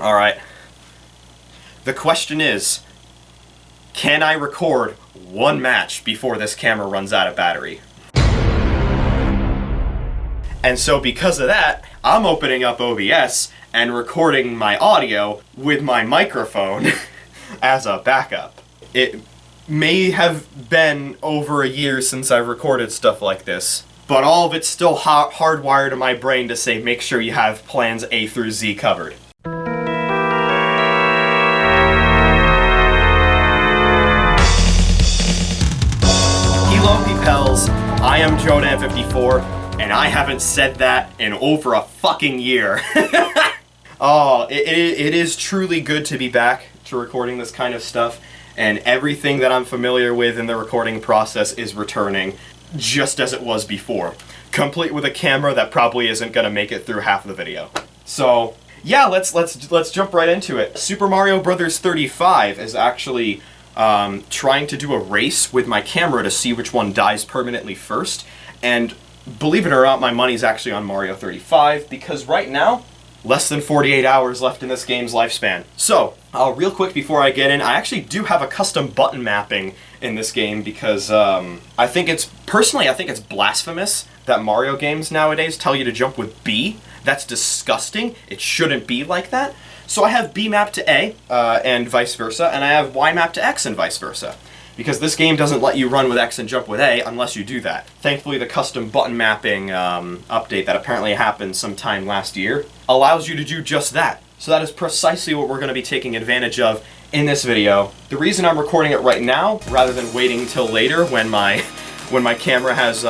Alright. The question is, can I record one match before this camera runs out of battery? And so because of that, I'm opening up OBS and recording my audio with my microphone as a backup. It may have been over a year since I've recorded stuff like this, but all of it's still hardwired in my brain to say make sure you have plans A through Z covered. Hello, Pels. I am Jodan54, and I haven't said that in over a fucking year. Oh, it is truly good to be back to recording this kind of stuff, and everything that I'm familiar with in the recording process is returning, just as it was before. Complete with a camera that probably isn't gonna make it through half of the video. So, yeah, let's jump right into it. Super Mario Bros. 35 is actually trying to do a race with my camera to see which one dies permanently first, and believe it or not, my money's actually on Mario 35, because right now, less than 48 hours left in this game's lifespan. So, real quick before I get in, I actually do have a custom button mapping in this game because I think it's blasphemous that Mario games nowadays tell you to jump with B. That's disgusting. It shouldn't be like that. So I have B mapped to A and vice versa, and I have Y mapped to X and vice versa. Because this game doesn't let you run with X and jump with A unless you do that. Thankfully, the custom button mapping update that apparently happened sometime last year allows you to do just that. So that is precisely what we're going to be taking advantage of in this video. The reason I'm recording it right now, rather than waiting till later when my camera has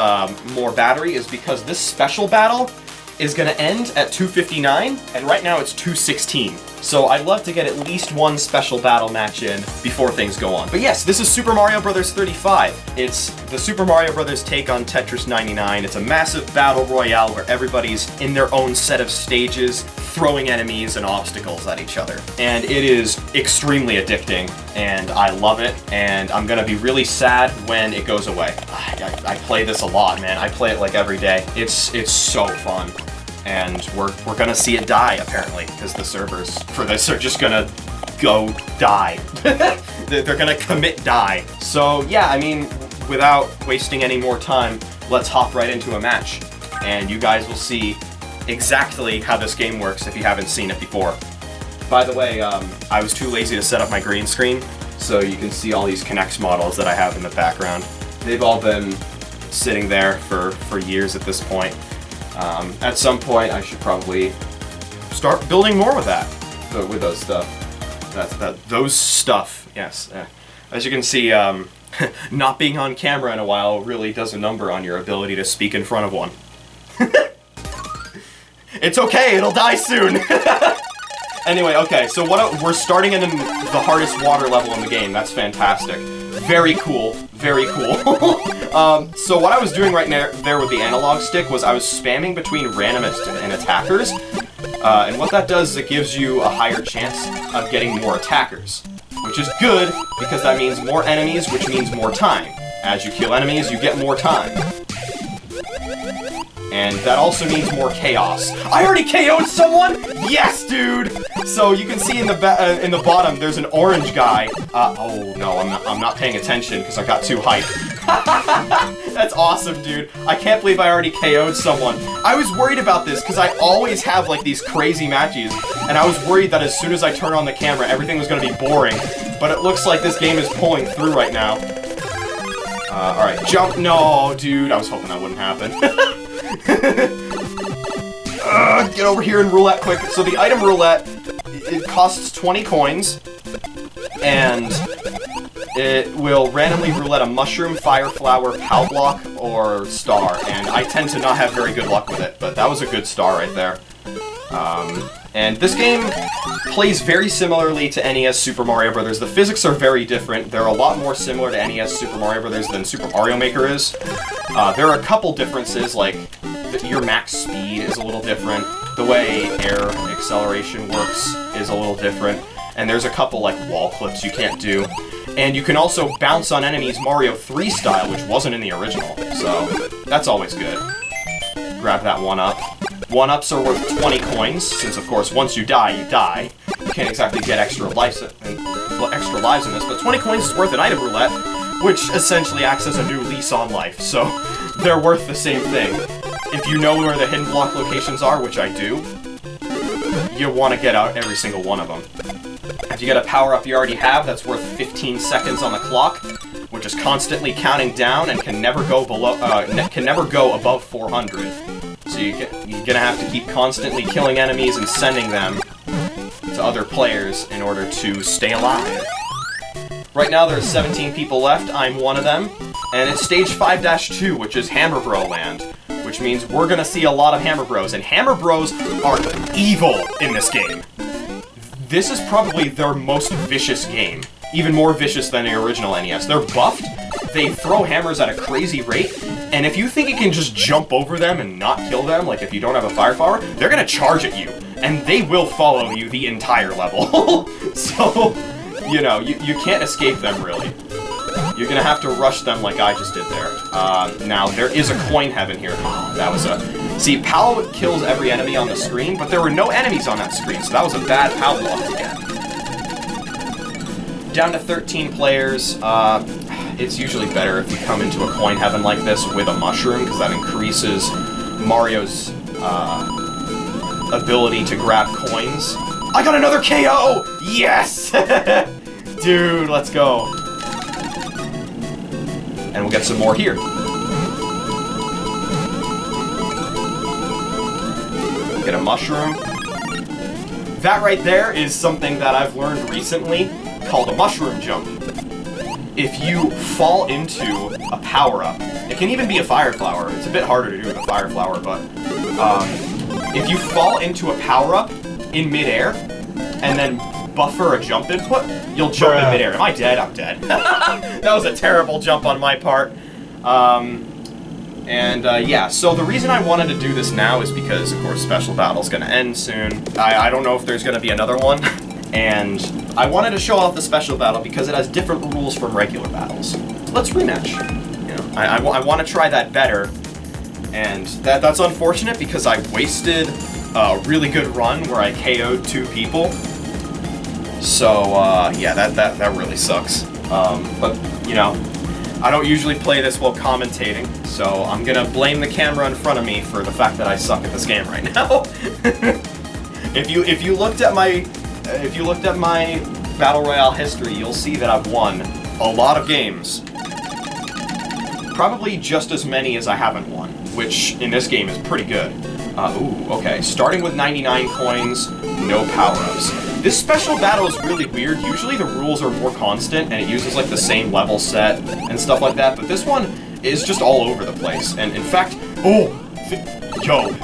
more battery, is because this special battle is going to end at 2:59, and right now it's 2:16. So I'd love to get at least one special battle match in before things go on. But yes, this is Super Mario Bros. 35. It's the Super Mario Bros. Take on Tetris 99. It's a massive battle royale where everybody's in their own set of stages, throwing enemies and obstacles at each other. And it is extremely addicting, and I love it, and I'm gonna be really sad when it goes away. I play this a lot, man. I play it like every day. It's so fun. And we're gonna see it die, apparently, because the servers for this are just gonna go die. They're gonna commit die. So yeah, I mean, without wasting any more time, let's hop right into a match. And you guys will see exactly how this game works if you haven't seen it before. By the way, I was too lazy to set up my green screen, so you can see all these Connect models that I have in the background. They've all been sitting there for years at this point. At some point, I should probably start building more with that, with those stuff. Those stuff, yes. As you can see, not being on camera in a while really does a number on your ability to speak in front of one. It's okay, it'll die soon! Anyway, okay, so we're starting in the hardest water level in the game. That's fantastic. Very cool, very cool. So what I was doing right there with the analog stick was I was spamming between random and attackers, and what that does is it gives you a higher chance of getting more attackers, which is good because that means more enemies, which means more time. As you kill enemies, you get more time. And that also means more chaos. I already KO'd someone? Yes, dude! So you can see in the bottom, there's an orange guy. Oh no, I'm not paying attention because I got too hyped. That's awesome, dude. I can't believe I already KO'd someone. I was worried about this because I always have like these crazy matches, and I was worried that as soon as I turn on the camera, everything was gonna be boring. But it looks like this game is pulling through right now. Alright, jump. No, dude. I was hoping that wouldn't happen. Get over here and roulette quick. So the item roulette, it costs 20 coins, and it will randomly roulette a mushroom, fire flower, pow block, or star, and I tend to not have very good luck with it, but that was a good star right there. And this game plays very similarly to NES Super Mario Bros. The physics are very different. They're a lot more similar to NES Super Mario Bros. Than Super Mario Maker is. There are a couple differences, like your max speed is a little different, the way air acceleration works is a little different, and there's a couple like wall clips you can't do. And you can also bounce on enemies Mario 3 style, which wasn't in the original, so that's always good. Grab that one up. 1-ups are worth 20 coins, since of course once you die, you die. You can't exactly get extra lives in this, but 20 coins is worth an item roulette, which essentially acts as a new lease on life, so they're worth the same thing. If you know where the hidden block locations are, which I do, you want to get out every single one of them. If you get a power-up you already have, that's worth 15 seconds on the clock, which is constantly counting down and can never go above 400. So you're gonna have to keep constantly killing enemies and sending them to other players in order to stay alive. Right now there's 17 people left, I'm one of them, and it's stage 5-2, which is Hammer Bro Land, which means we're gonna see a lot of Hammer Bros, and Hammer Bros are evil in this game. This is probably their most vicious game, even more vicious than the original NES. They're buffed, they throw hammers at a crazy rate, and if you think you can just jump over them and not kill them, like if you don't have a fire flower, they're gonna charge at you, and they will follow you the entire level. So, you know, you can't escape them, really. You're gonna have to rush them like I just did there. Now, there is a coin heaven here. Oh, that was a... See, PAL kills every enemy on the screen, but there were no enemies on that screen, so that was a bad PAL block again. Down to 13 players. It's usually better if you come into a coin heaven like this with a mushroom, because that increases Mario's ability to grab coins. I got another KO! Yes! Dude, let's go. And we'll get some more here. Get a mushroom. That right there is something that I've learned recently called a mushroom jump. If you fall into a power-up, it can even be a fire flower. It's a bit harder to do with a fire flower, but if you fall into a power-up in midair and then buffer a jump input, you'll jump in midair. Am I dead? I'm dead. That was a terrible jump on my part. Yeah, so the reason I wanted to do this now is because, of course, Special Battle's gonna end soon. I don't know if there's gonna be another one, and I wanted to show off the Special Battle because it has different rules from regular battles. Let's rematch. You know, I want to try that better, and that's unfortunate because I wasted a really good run where I KO'd 2 people. So, yeah, that really sucks. But, you know, I don't usually play this while commentating, so I'm gonna blame the camera in front of me for the fact that I suck at this game right now. If you looked at my Battle Royale history, you'll see that I've won a lot of games. Probably just as many as I haven't won, which in this game is pretty good. Ooh, okay. Starting with 99 coins, no power-ups. This special battle is really weird. Usually the rules are more constant and it uses like the same level set and stuff like that, but this one is just all over the place. And in fact,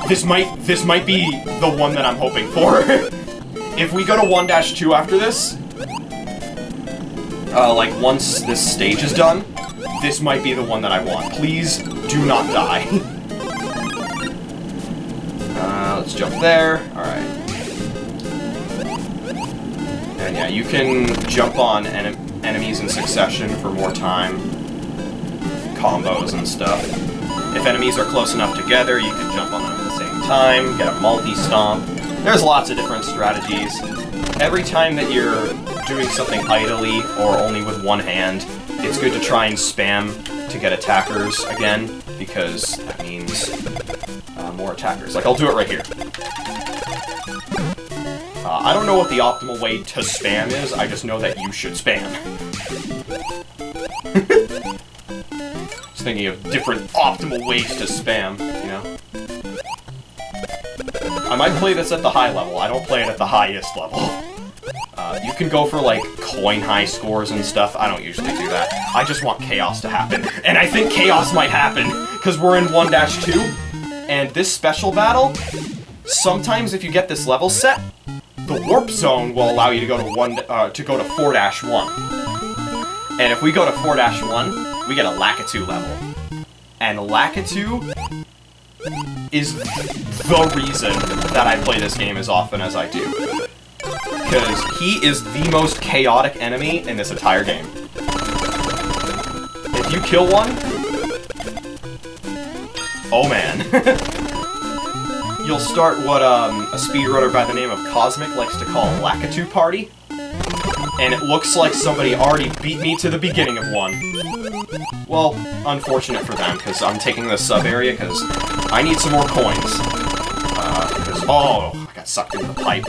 this might be the one that I'm hoping for. If we go to 1-2 after this, like once this stage is done, this might be the one that I want. Please do not die. Let's jump there. Alright. And yeah, you can jump on enemies in succession for more time. Combos and stuff. If enemies are close enough together, you can jump on them at the same time, get a multi-stomp. There's lots of different strategies. Every time that you're doing something idly or only with one hand, it's good to try and spam to get attackers again, because that means more attackers. Like, I'll do it right here. I don't know what the optimal way to spam is, I just know that you should spam. Just thinking of different optimal ways to spam, you know? I might play this at the high level, I don't play it at the highest level. You can go for, like, coin high scores and stuff, I don't usually do that. I just want chaos to happen, and I think chaos might happen, because we're in 1-2, and this special battle, sometimes if you get this level set, the warp zone will allow you to go to 4-1. And if we go to 4-1, we get a Lakitu level. And Lakitu is the reason that I play this game as often as I do. Because he is the most chaotic enemy in this entire game. If you kill one... Oh man. you'll start what a speedrunner by the name of Cosmic likes to call a Lakitu party. And it looks like somebody already beat me to the beginning of one. Well, unfortunate for them, because I'm taking the sub area, because I need some more coins. Oh, I got sucked into the pipe.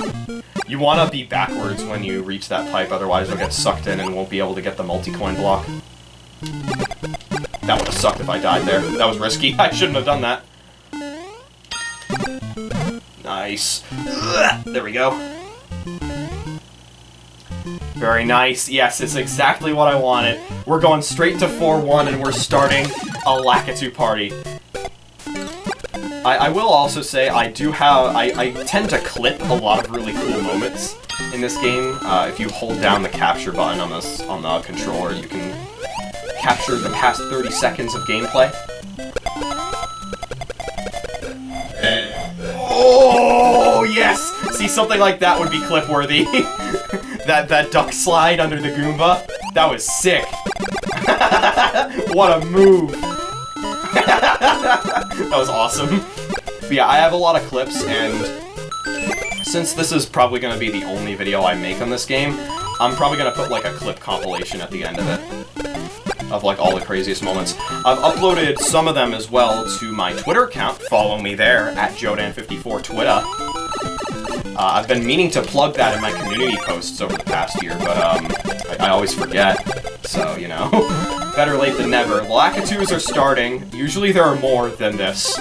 You want to be backwards when you reach that pipe, otherwise you'll get sucked in and won't be able to get the multi-coin block. That would have sucked if I died there. That was risky. I shouldn't have done that. Nice. There we go. Very nice. Yes, it's exactly what I wanted. We're going straight to 4-1 and we're starting a Lakitu party. I will also say I tend to clip a lot of really cool moments in this game. If you hold down the capture button on the controller, you can capture the past 30 seconds of gameplay. Oh, yes! See, something like that would be clip-worthy. that duck slide under the Goomba, that was sick. What a move. That was awesome. But yeah, I have a lot of clips, and since this is probably going to be the only video I make on this game, I'm probably going to put like a clip compilation at the end of it. Of like all the craziest moments. I've uploaded some of them as well to my Twitter account. Follow me there, at Jodan54 Twitter. I've been meaning to plug that in my community posts over the past year, but I always forget. So, you know, better late than never. Lakitus are starting. Usually there are more than this.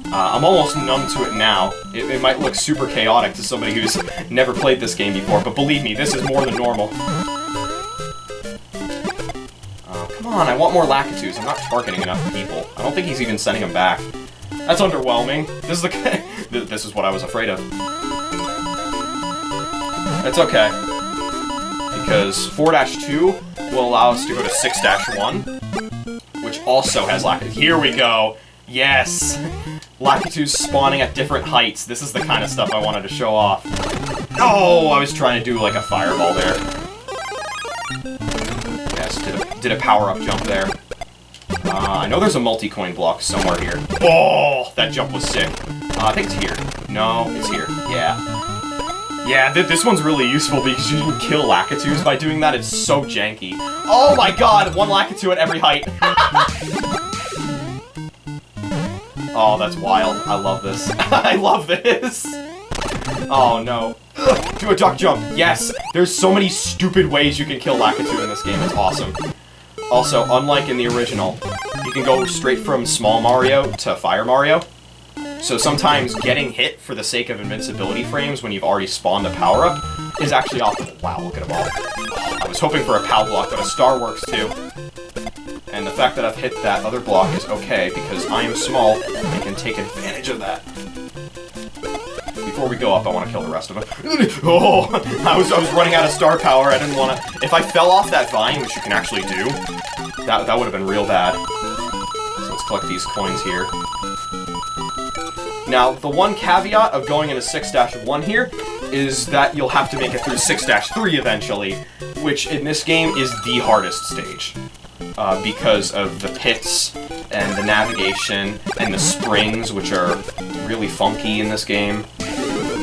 I'm almost numb to it now. It might look super chaotic to somebody who's never played this game before, but believe me, this is more than normal. Come on, I want more Lakitus. I'm not targeting enough people. I don't think he's even sending them back. That's underwhelming. This is this is what I was afraid of. It's okay. Because 4-2 will allow us to go to 6-1, which also has Lakitus. Here we go! Yes! Lakitus spawning at different heights. This is the kind of stuff I wanted to show off. Oh, I was trying to do like a fireball there. Yes, did a power-up jump there. I know there's a multi-coin block somewhere here. Oh, that jump was sick. I think it's here. No, it's here. Yeah. Yeah, this one's really useful because you can kill Lakitus by doing that. It's so janky. Oh my god, one Lakitu at every height. Oh, that's wild. I love this. I love this. Oh no. Ugh, do a duck jump. Yes. There's so many stupid ways you can kill Lakitu in this game. It's awesome. Also, unlike in the original, you can go straight from Small Mario to Fire Mario. So sometimes getting hit for the sake of invincibility frames when you've already spawned a power-up is actually optimal. Wow, look at them all. I was hoping for a POW block, but a star works too. And the fact that I've hit that other block is okay, because I am small and can take advantage of that. Before we go up, I want to kill the rest of them. Oh, I was running out of star power. I didn't want to... If I fell off that vine, which you can actually do, that would have been real bad. So let's collect these coins here. Now, the one caveat of going into 6-1 here is that you'll have to make it through 6-3 eventually, which in this game is the hardest stage. Because of the pits, and the navigation, and the springs, which are really funky in this game.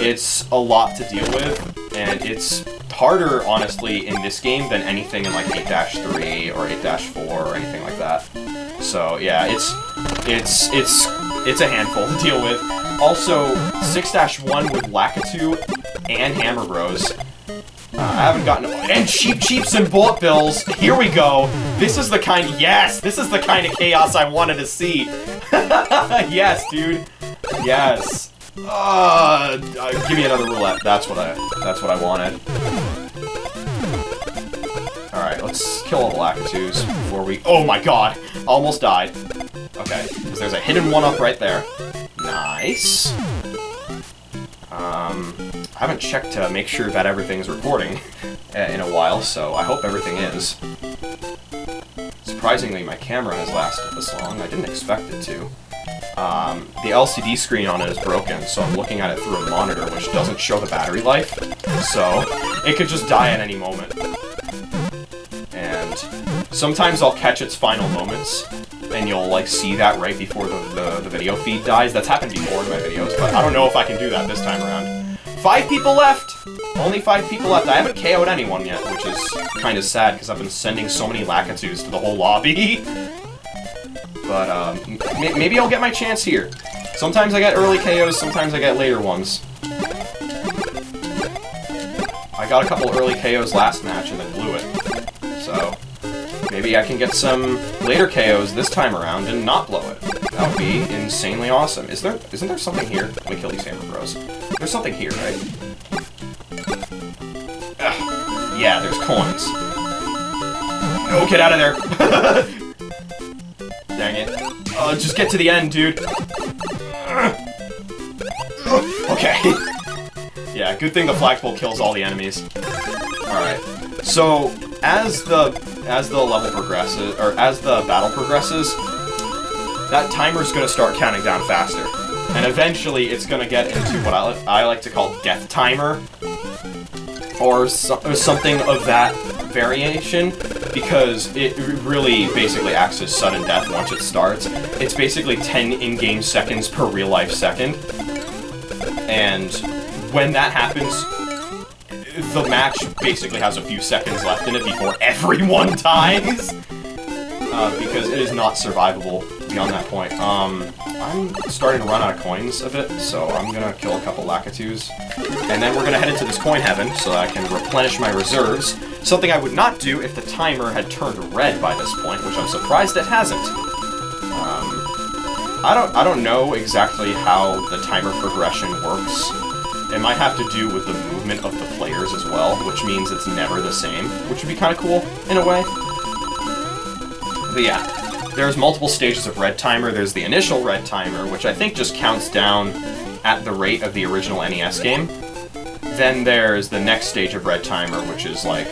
It's a lot to deal with, and it's harder, honestly, in this game than anything in like 8-3 or 8-4 or anything like that. So yeah, it's a handful to deal with. Also, 6-1 with Lakitu and Hammer Bros. I haven't gotten... And Cheeps and Bullet Bills! Here we go! This is the kind... Yes! This is the kind of chaos I wanted to see! Yes, dude! Yes! Give me another roulette. That's what I wanted. Alright, let's kill all the Lakitus before we... Oh my god! Almost died. Okay, because there's a hidden one-up right there. Nice. I haven't checked to make sure that everything's recording in a while, so I hope everything is. Surprisingly, my camera has lasted this long. I didn't expect it to. The LCD screen on it is broken, so I'm looking at it through a monitor, which doesn't show the battery life, so it could just die at any moment. And sometimes I'll catch its final moments, and you'll like see that right before the video feed dies. That's happened before in my videos, but I don't know if I can do that this time around. 5 people left! Only 5 people left. I haven't KO'd anyone yet, which is kind of sad because I've been sending so many Lakitus to the whole lobby. But maybe I'll get my chance here. Sometimes I get early KOs, sometimes I get later ones. I got a couple early KOs last match and then blew it. So maybe I can get some later KOs this time around and not blow it. That would be insanely awesome. Isn't there something here? Let me kill these hammer bros. There's something here, right? Ugh. Yeah, there's coins. No, get out of there! Dang it. Just get to the end, dude. Okay. Yeah, good thing the flagpole kills all the enemies. Alright. So, as the level progresses, or as the battle progresses, that timer's gonna start counting down faster. And eventually it's gonna get into what I like to call death timer. Or something of that variation, because it really basically acts as sudden death once it starts. It's basically 10 in-game seconds per real-life second. And when that happens, the match basically has a few seconds left in it before everyone dies. Because it is not survivable beyond that point. I'm starting to run out of coins a bit, so I'm gonna kill a couple Lakitus. And then we're gonna head into this coin heaven so that I can replenish my reserves. Something I would not do if the timer had turned red by this point, which I'm surprised it hasn't. I don't know exactly how the timer progression works. It might have to do with the movement of the players as well, which means it's never the same, which would be kind of cool in a way. But yeah, there's multiple stages of red timer. There's the initial red timer, which I think just counts down at the rate of the original NES game. Then there's the next stage of red timer, which is like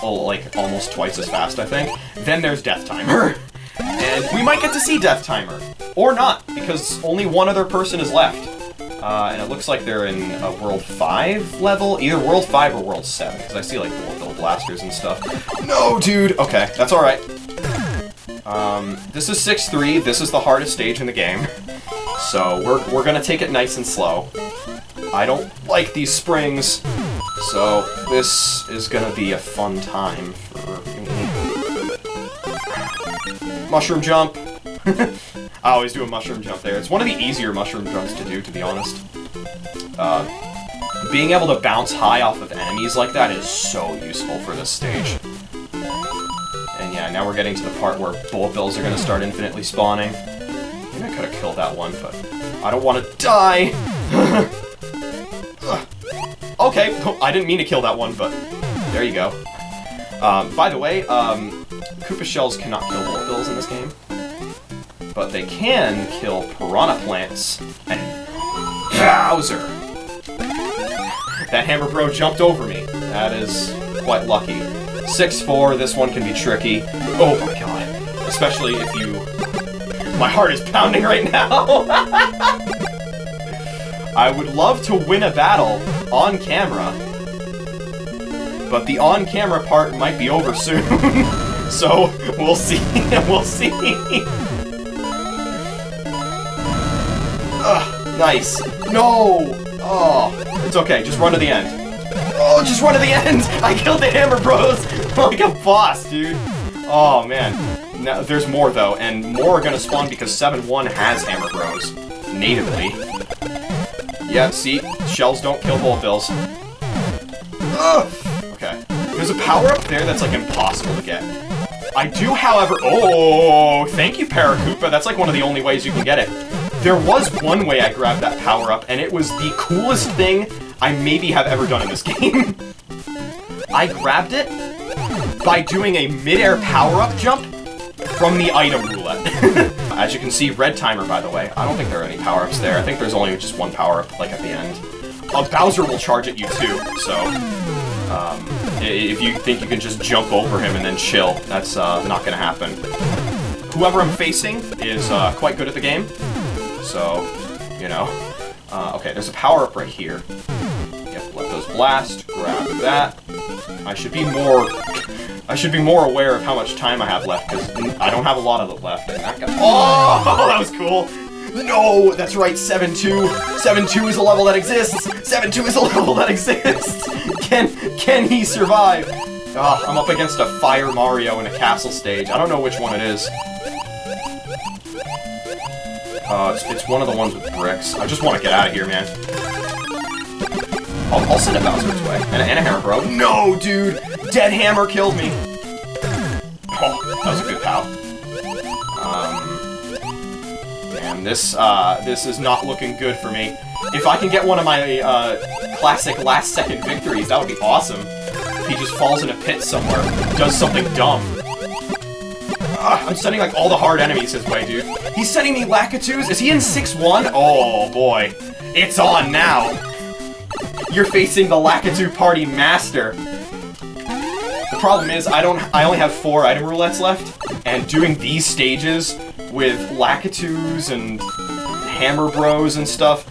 almost twice as fast, I think. Then there's death timer. And we might get to see death timer. Or not, because only one other person is left. And it looks like they're in a World 5 level, either World 5 or World 7, because I see like little blasters and stuff. No, dude! Okay, that's alright. This is 6-3, this is the hardest stage in the game. So we're gonna take it nice and slow. I don't like these springs, so this is gonna be a fun time for me. Mushroom jump! I always do a mushroom jump there. It's one of the easier mushroom jumps to do, to be honest. Being able to bounce high off of enemies like that is so useful for this stage. And yeah, now we're getting to the part where bullet bills are going to start infinitely spawning. Maybe I could have killed that one, but I don't want to die! Okay, I didn't mean to kill that one, but there you go. By the way, Koopa shells cannot kill bullet bills in this game. But they can kill piranha plants and Bowser. That hammer bro jumped over me. That is quite lucky. 6-4, this one can be tricky. Oh my god. Especially if you... My heart is pounding right now! I would love to win a battle on camera, but the on-camera part might be over soon. So, we'll see. We'll see. Nice. No! Oh, it's okay. Just run to the end. Oh, just run to the end! I killed the hammer bros! Like a boss, dude. Oh, man. Now, there's more, though, and more are gonna spawn because 7-1 has hammer bros. Natively. Yeah, see? Shells don't kill bullet bills. Okay. There's a power-up there that's, like, impossible to get. I do, however... Oh, thank you, Paracoopa. That's, like, one of the only ways you can get it. There was one way I grabbed that power-up, and it was the coolest thing I maybe have ever done in this game. I grabbed it by doing a mid-air power-up jump from the item roulette. As you can see, red timer, by the way. I don't think there are any power-ups there. I think there's only just one power-up, like, at the end. Bowser will charge at you, too, so... if you think you can just jump over him and then chill, that's not gonna happen. Whoever I'm facing is quite good at the game. So, you know. Okay, there's a power-up right here. Yep, let those blast. Grab that. I should be more I should be more aware of how much time I have left, because I don't have a lot of it left. And that guy, oh, that was cool. No, that's right, 7-2. 7-2 is a level that exists. 7-2 is a level that exists. Can he survive? Oh, I'm up against a Fire Mario in a castle stage. I don't know which one it is. It's one of the ones with bricks. I just want to get out of here, man. I'll send a Bowser's way. And a Hammer Bro. No, dude! Dead Hammer killed me! Oh, that was a good pal. Man, this is not looking good for me. If I can get one of my, classic last-second victories, that would be awesome. If he just falls in a pit somewhere, does something dumb. I'm sending, like, all the hard enemies his way, dude. He's sending me Lakitus? Is he in 6-1? Oh, boy. It's on now. You're facing the Lakitu Party Master. The problem is, I only have 4 item roulettes left, and doing these stages with Lakitus and Hammer Bros and stuff,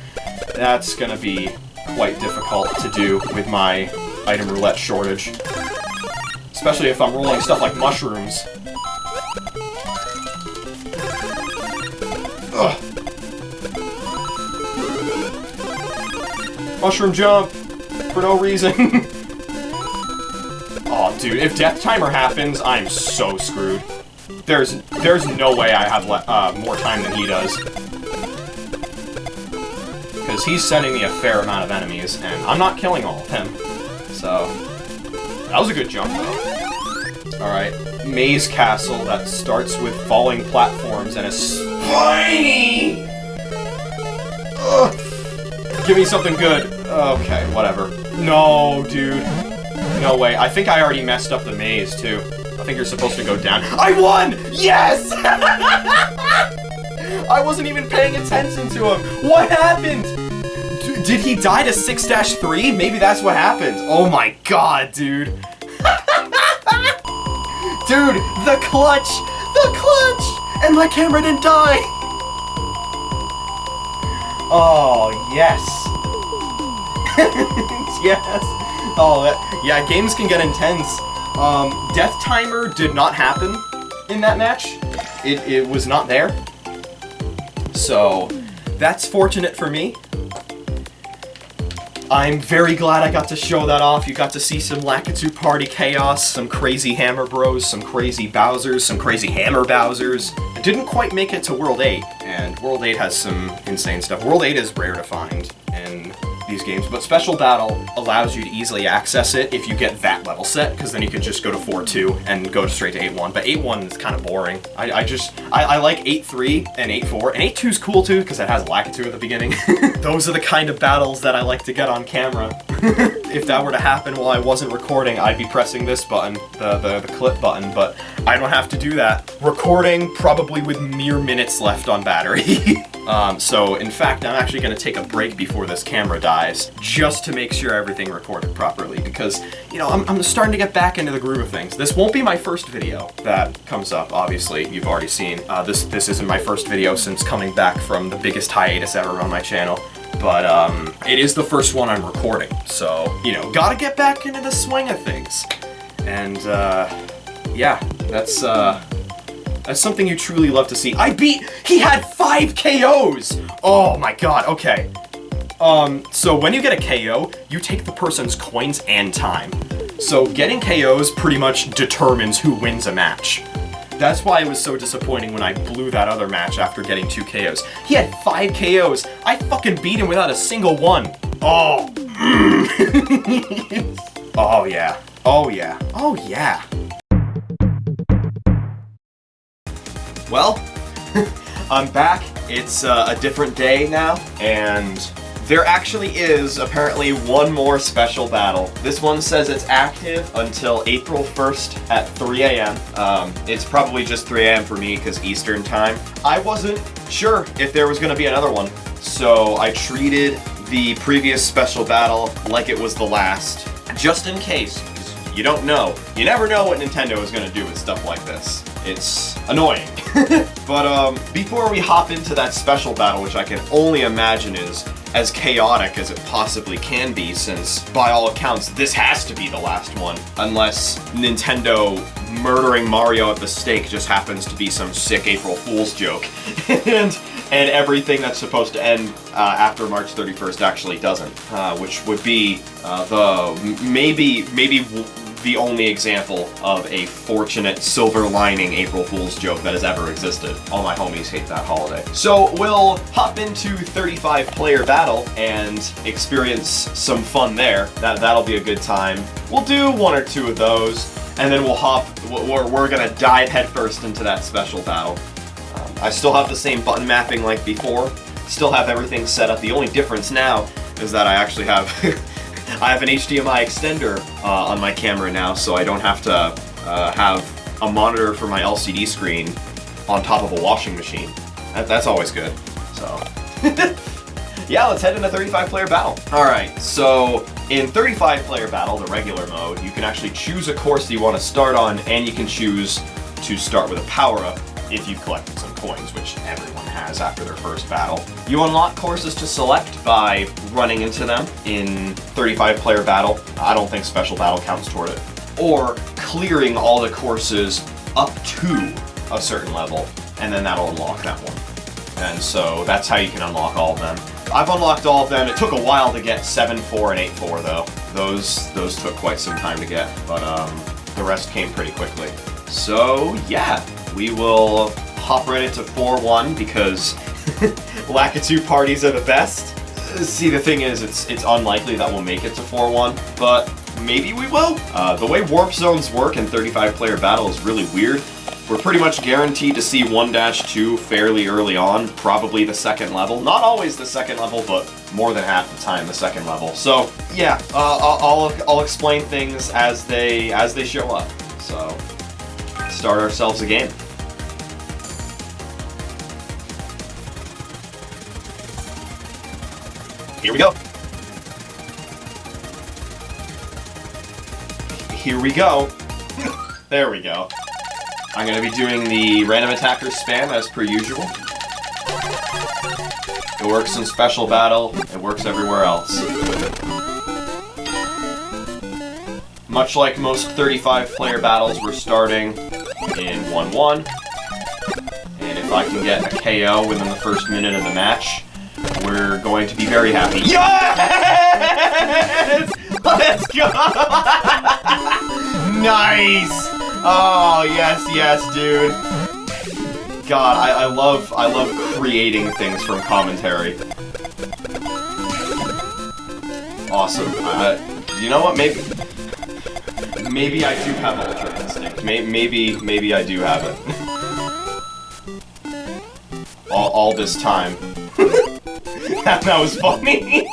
that's gonna be quite difficult to do with my item roulette shortage. Especially if I'm rolling stuff like mushrooms. Ugh. Mushroom jump! For no reason. Oh, dude, if Death Timer happens, I'm so screwed. There's no way I have more time than he does. Because he's sending me a fair amount of enemies, and I'm not killing all of him. So, that was a good jump, though. Alright, Maze Castle that starts with falling platforms and a spiny! Ugh. Give me something good. Okay, whatever. No, dude. No way. I think I already messed up the maze, too. I think you're supposed to go down. I won! Yes! I wasn't even paying attention to him. What happened? Did he die to 6-3? Maybe that's what happened. Oh my god, dude. Dude, the clutch! The clutch! And my camera didn't die! Oh, yes. Yes. Oh, yeah, games can get intense. Death Timer did not happen in that match. It was not there. So, that's fortunate for me. I'm very glad I got to show that off. You got to see some Lakitu Party chaos, some crazy Hammer Bros, some crazy Bowsers, some crazy Hammer Bowsers. I didn't quite make it to World 8, and World 8 has some insane stuff. World 8 is rare to find in these games, but Special Battle allows you to easily access it if you get that level set, because then you could just go to 4-2 and go straight to 8-1, but 8-1 is kind of boring. I like 8-3 and 8-4, and 8-2 is cool too, because it has Lakitu at the beginning. Those are the kind of battles that I like to get on camera. If that were to happen while I wasn't recording, I'd be pressing this button, the clip button, but I don't have to do that. Recording probably with mere minutes left on battery. So in fact, I'm actually going to take a break before this camera dies, just to make sure everything recorded properly, because, you know, I'm starting to get back into the groove of things. This won't be my first video that comes up, obviously, you've already seen. This isn't my first video since coming back from the biggest hiatus ever on my channel, but it is the first one I'm recording, so, you know, gotta get back into the swing of things. And, yeah, that's something you truly love to see. He had 5 KOs! Oh my god, okay. So when you get a KO, you take the person's coins and time. So getting KOs pretty much determines who wins a match. That's why it was so disappointing when I blew that other match after getting 2 KOs. He had 5 KOs. I fucking beat him without a single one. Oh. Oh yeah. Oh yeah. Oh yeah. Well, I'm back. It's a different day now, and there actually is apparently one more special battle. This one says it's active until April 1st at 3 a.m. It's probably just 3 a.m. for me because Eastern time. I wasn't sure if there was going to be another one, so I treated the previous special battle like it was the last, just in case. You don't know. You never know what Nintendo is going to do with stuff like this. It's annoying. But before we hop into that special battle, which I can only imagine is as chaotic as it possibly can be, since by all accounts this has to be the last one, unless Nintendo murdering Mario at the stake just happens to be some sick April Fool's joke, and everything that's supposed to end after March 31st actually doesn't, which would be maybe the only example of a fortunate silver lining April Fool's joke that has ever existed. All my homies hate that holiday. So we'll hop into 35-player battle and experience some fun there. That'll be a good time. We'll do one or two of those, and then we're gonna dive headfirst into that special battle. I still have the same button mapping like before, still have everything set up. The only difference now is that I actually have I have an HDMI extender on my camera now, so I don't have to have a monitor for my LCD screen on top of a washing machine. That's always good. So, yeah, let's head into 35-player battle. Alright, so in 35-player battle, the regular mode, you can actually choose a course that you want to start on, and you can choose to start with a power-up if you've collected some coins, which everyone has after their first battle. You unlock courses to select by running into them in 35-player battle. I don't think special battle counts toward it. Or clearing all the courses up to a certain level, and then that'll unlock that one. And so that's how you can unlock all of them. I've unlocked all of them. It took a while to get 7-4 and 8-4 though. Those took quite some time to get, but the rest came pretty quickly. So yeah, we will hop right into 4-1 because Lakitu parties are the best. See, the thing is, it's unlikely that we'll make it to 4-1, but maybe we will. The way warp zones work in 35-player battle is really weird. We're pretty much guaranteed to see 1-2 fairly early on, probably the second level. Not always the second level, but more than half the time the second level. So yeah, I'll explain things as they show up. So start ourselves a game. Here we go. Here we go. There we go. I'm going to be doing the random attacker spam as per usual. It works in special battle, it works everywhere else. Much like most 35-player battles, we're starting in 1-1. And if I can get a KO within the first minute of the match, we're going to be very happy. Yes! Let's go! Nice! Oh, yes, dude. God, I love creating things from commentary. Awesome. You know what? Maybe I do have Ultra Instinct. Maybe I do have it. all this time. That was funny.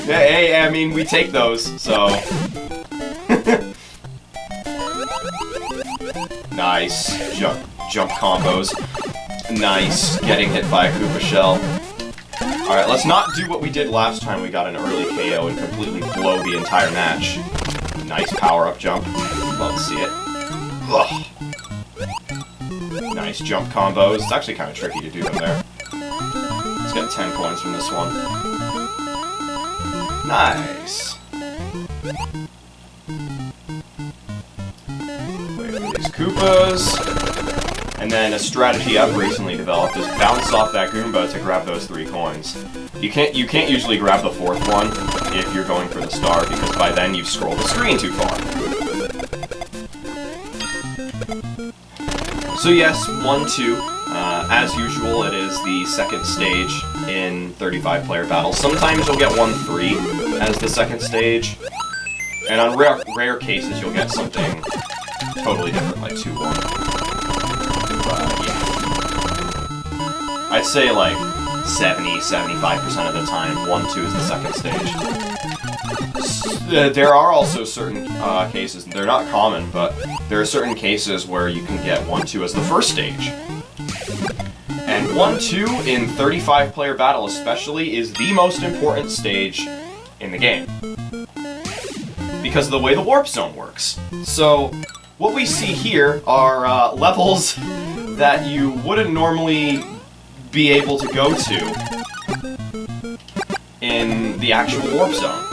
Hey, I mean, we take those, so. Nice. Jump combos. Nice. Getting hit by a Koopa Shell. Alright, let's not do what we did last time we got an early KO and completely blow the entire match. Nice power-up jump. Love to see it. Ugh. Nice jump combos. It's actually kind of tricky to do them there. Let's get 10 coins from this one. Nice. Wait for these Koopas. And then a strategy I've recently developed is bounce off that Goomba to grab those 3 coins. You can't usually grab the 4th one if you're going for the star, because by then you've scrolled the screen too far. So yes, 1-2. As usual, it is the second stage in 35-player battles. Sometimes you'll get 1-3 as the second stage, and on rare cases you'll get something totally different, like 2-1. Yeah. I'd say like 70-75% of the time, 1-2 is the second stage. There are also certain cases, they're not common, but there are certain cases where you can get 1-2 as the first stage. And 1-2 in 35-player battle especially is the most important stage in the game, because of the way the warp zone works. So, what we see here are levels that you wouldn't normally be able to go to in the actual warp zone.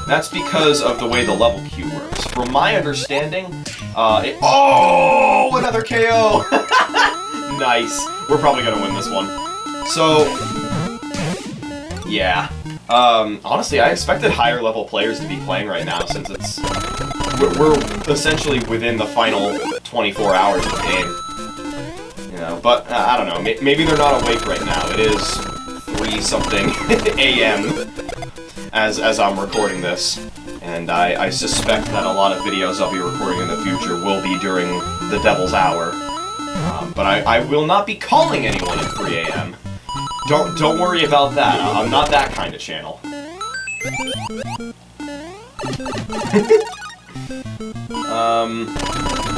That's because of the way the level queue works. From my understanding, oh, another KO! Nice. We're probably gonna win this one. So, yeah. Honestly, I expected higher level players to be playing right now since we're essentially within the final 24 hours of the game. You know, but I don't know. Maybe they're not awake right now. It is 3-something a.m. as I'm recording this, and I suspect that a lot of videos I'll be recording in the future will be during the Devil's Hour. But I will not be calling anyone at 3 a.m. Don't worry about that. I'm not that kind of channel.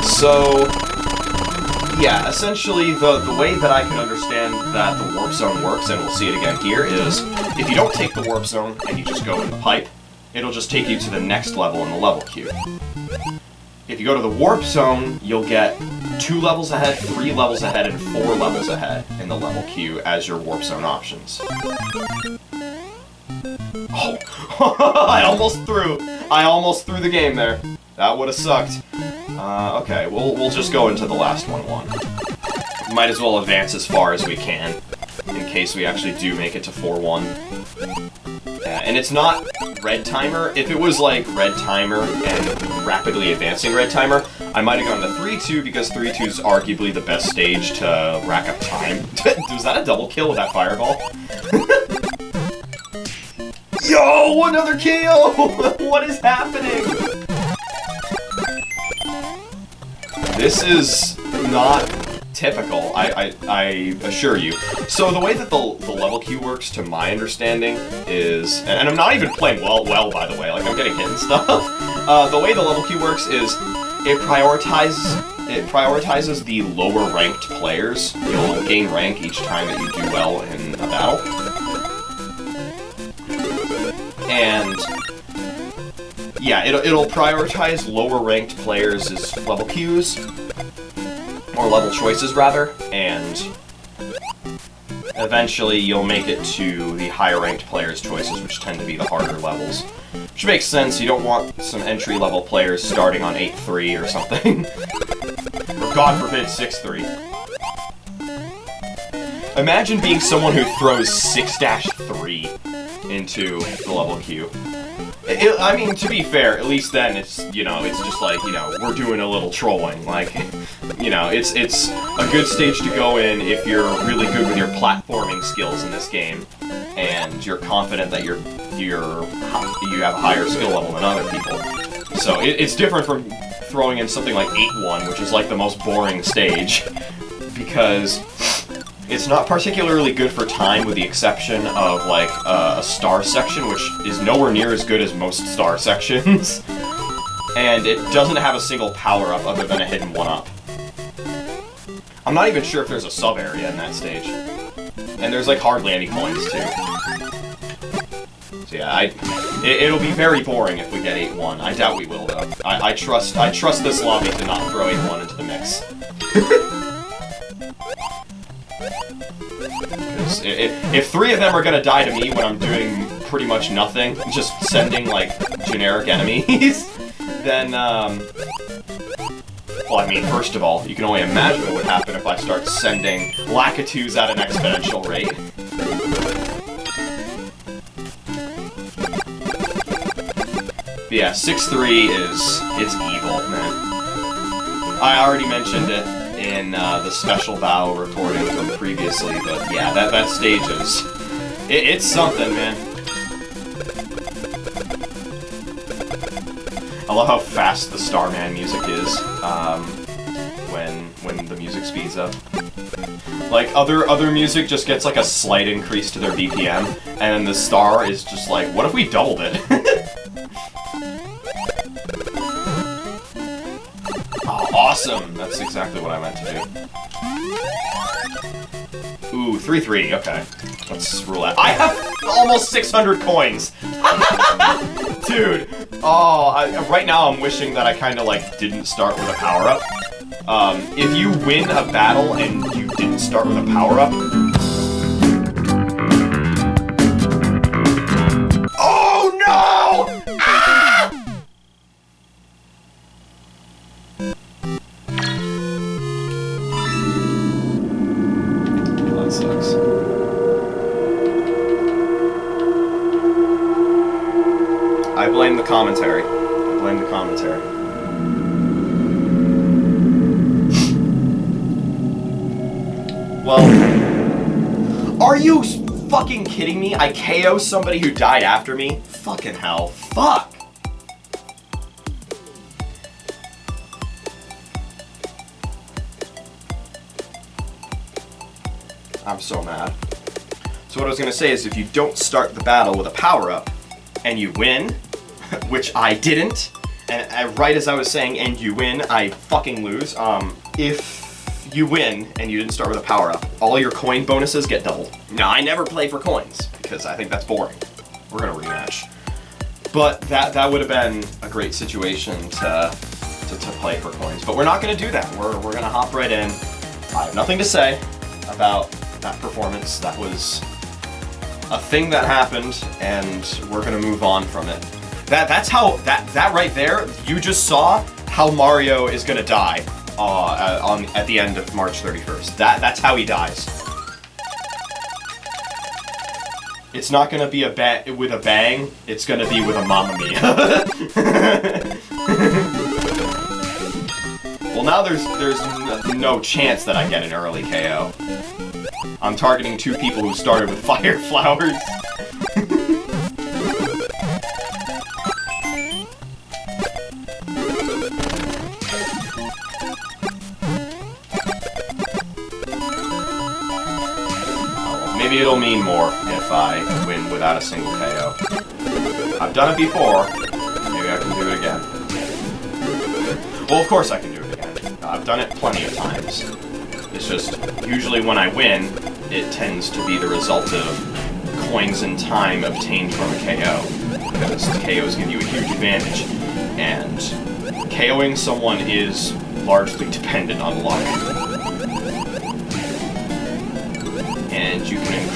So yeah, essentially the way that I can understand that the warp zone works, and we'll see it again here, is if you don't take the warp zone and you just go in the pipe, it'll just take you to the next level in the level queue. If you go to the warp zone, you'll get 2 levels ahead, 3 levels ahead, and 4 levels ahead in the level queue as your warp zone options. Oh, I almost threw the game there. That would have sucked. Okay, we'll just go into the last one. Might as well advance as far as we can, in case we actually do make it to 4-1. Yeah, and it's not red timer. If it was like red timer and rapidly advancing red timer, I might have gone to 3-2 because 3-2 is arguably the best stage to rack up time. Was that a double kill with that fireball? Yo, another KO! What is happening? This is not typical, I assure you. So the way that the level queue works, to my understanding, is... And I'm not even playing well, by the way, like, I'm getting hit and stuff. The way the level queue works is it prioritizes the lower-ranked players. You'll gain rank each time that you do well in a battle. And... yeah, it'll prioritize lower-ranked players' level queues, or level choices, rather, and eventually you'll make it to the higher-ranked players' choices, which tend to be the harder levels. Which makes sense, you don't want some entry-level players starting on 8-3 or something. Or, God forbid, 6-3. Imagine being someone who throws 6-3 into the level queue. I mean, to be fair, at least then it's, you know, it's just like, you know, we're doing a little trolling. Like, you know, it's a good stage to go in if you're really good with your platforming skills in this game, and you're confident that you have a higher skill level than other people. So it's different from throwing in something like 8-1, which is like the most boring stage, because it's not particularly good for time, with the exception of, like, a star section, which is nowhere near as good as most star sections. And it doesn't have a single power-up other than a hidden 1-up. I'm not even sure if there's a sub-area in that stage. And there's, like, hardly any coins, too. So yeah, it'll be very boring if we get 8-1. I doubt we will, though. I trust this lobby to not throw 8-1 into the mix. If 3 of them are gonna die to me when I'm doing pretty much nothing, just sending, like, generic enemies, then, well, I mean, first of all, you can only imagine what would happen if I start sending Lakitus at an exponential rate. But yeah, 6-3 it's evil, man. I already mentioned it in the special bow recording from previously, but yeah, that stage is... it's something, man. I love how fast the Starman music is, when the music speeds up. Like, other music just gets like a slight increase to their BPM, and then the Star is just like, what if we doubled it? Oh, awesome! That's exactly what I meant to do. Ooh, 3-3, okay. Let's roulette. I have almost 600 coins! Dude, Oh, right now I'm wishing that I kind of like didn't start with a power-up. If you win a battle and you didn't start with a power-up... Oh no! Ah! That sucks. I blame the commentary. I blame the commentary. Well, are you fucking kidding me? I KO somebody who died after me? Fucking hell. Fuck! I'm so mad. So what I was gonna say is if you don't start the battle with a power-up, and you win, which I didn't, and right as I was saying, and you win, I fucking lose. If you win and you didn't start with a power-up, all your coin bonuses get doubled. Now, I never play for coins, because I think that's boring. We're gonna rematch. But that would have been a great situation to play for coins. But we're not gonna do that. We're gonna hop right in. I have nothing to say about that performance. That was a thing that happened, and we're gonna move on from it. That's how that right there. You just saw how Mario is gonna die at the end of March 31st. That's how he dies. It's not gonna be with a bang. It's gonna be with a Mamma Mia. Well, now there's no chance that I get an early KO. I'm targeting two people who started with fire flowers. Maybe it'll mean more if I win without a single KO. I've done it before. Maybe I can do it again. Well, of course I can do it again. I've done it plenty of times. It's just, usually when I win, it tends to be the result of coins and time obtained from a KO. Because KOs give you a huge advantage, and KOing someone is largely dependent on luck. And you can